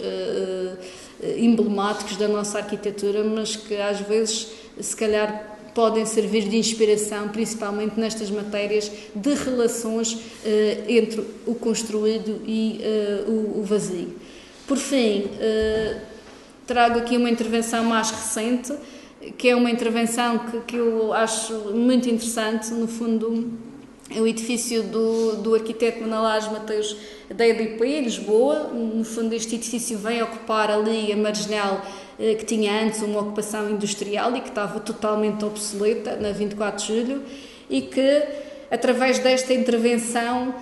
emblemáticos da nossa arquitetura, mas que às vezes, se calhar, podem servir de inspiração, principalmente nestas matérias de relações entre o construído e o vazio. Por fim, trago aqui uma intervenção mais recente, que é uma intervenção que eu acho muito interessante. No fundo, é o edifício do arquiteto Manalás Mateus da EDP, Lisboa. No fundo, este edifício vem ocupar ali a marginal que tinha antes uma ocupação industrial e que estava totalmente obsoleta, na 24 de Julho, e que, através desta intervenção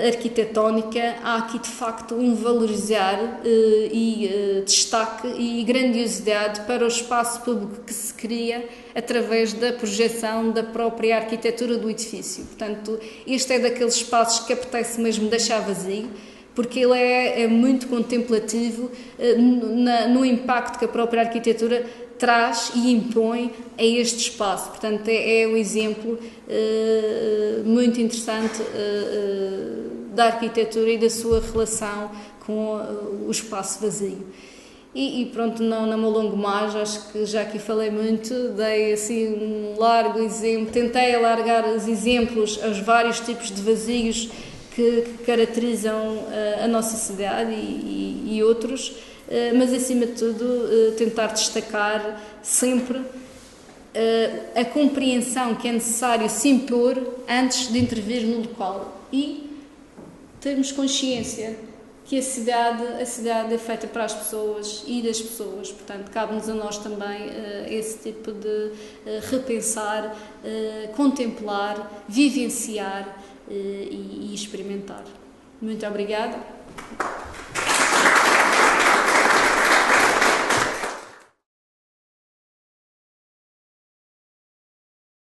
arquitetónica, há aqui de facto um valorizar e destaque e grandiosidade para o espaço público que se cria através da projeção da própria arquitetura do edifício. Portanto, este é daqueles espaços que apetece mesmo deixar vazio, porque ele é muito contemplativo no impacto que a própria arquitetura traz e impõe a este espaço. Portanto, é um exemplo muito interessante da arquitetura e da sua relação com o espaço vazio. E pronto, não me alongo mais, acho que já aqui falei muito, dei assim um largo exemplo, tentei alargar os exemplos aos vários tipos de vazios que caracterizam a nossa cidade e outros, mas acima de tudo tentar destacar sempre a compreensão que é necessário se impor antes de intervir no local e termos consciência que a cidade é feita para as pessoas e das pessoas, portanto cabe-nos a nós também esse tipo de repensar, contemplar, vivenciar e experimentar. Muito obrigada.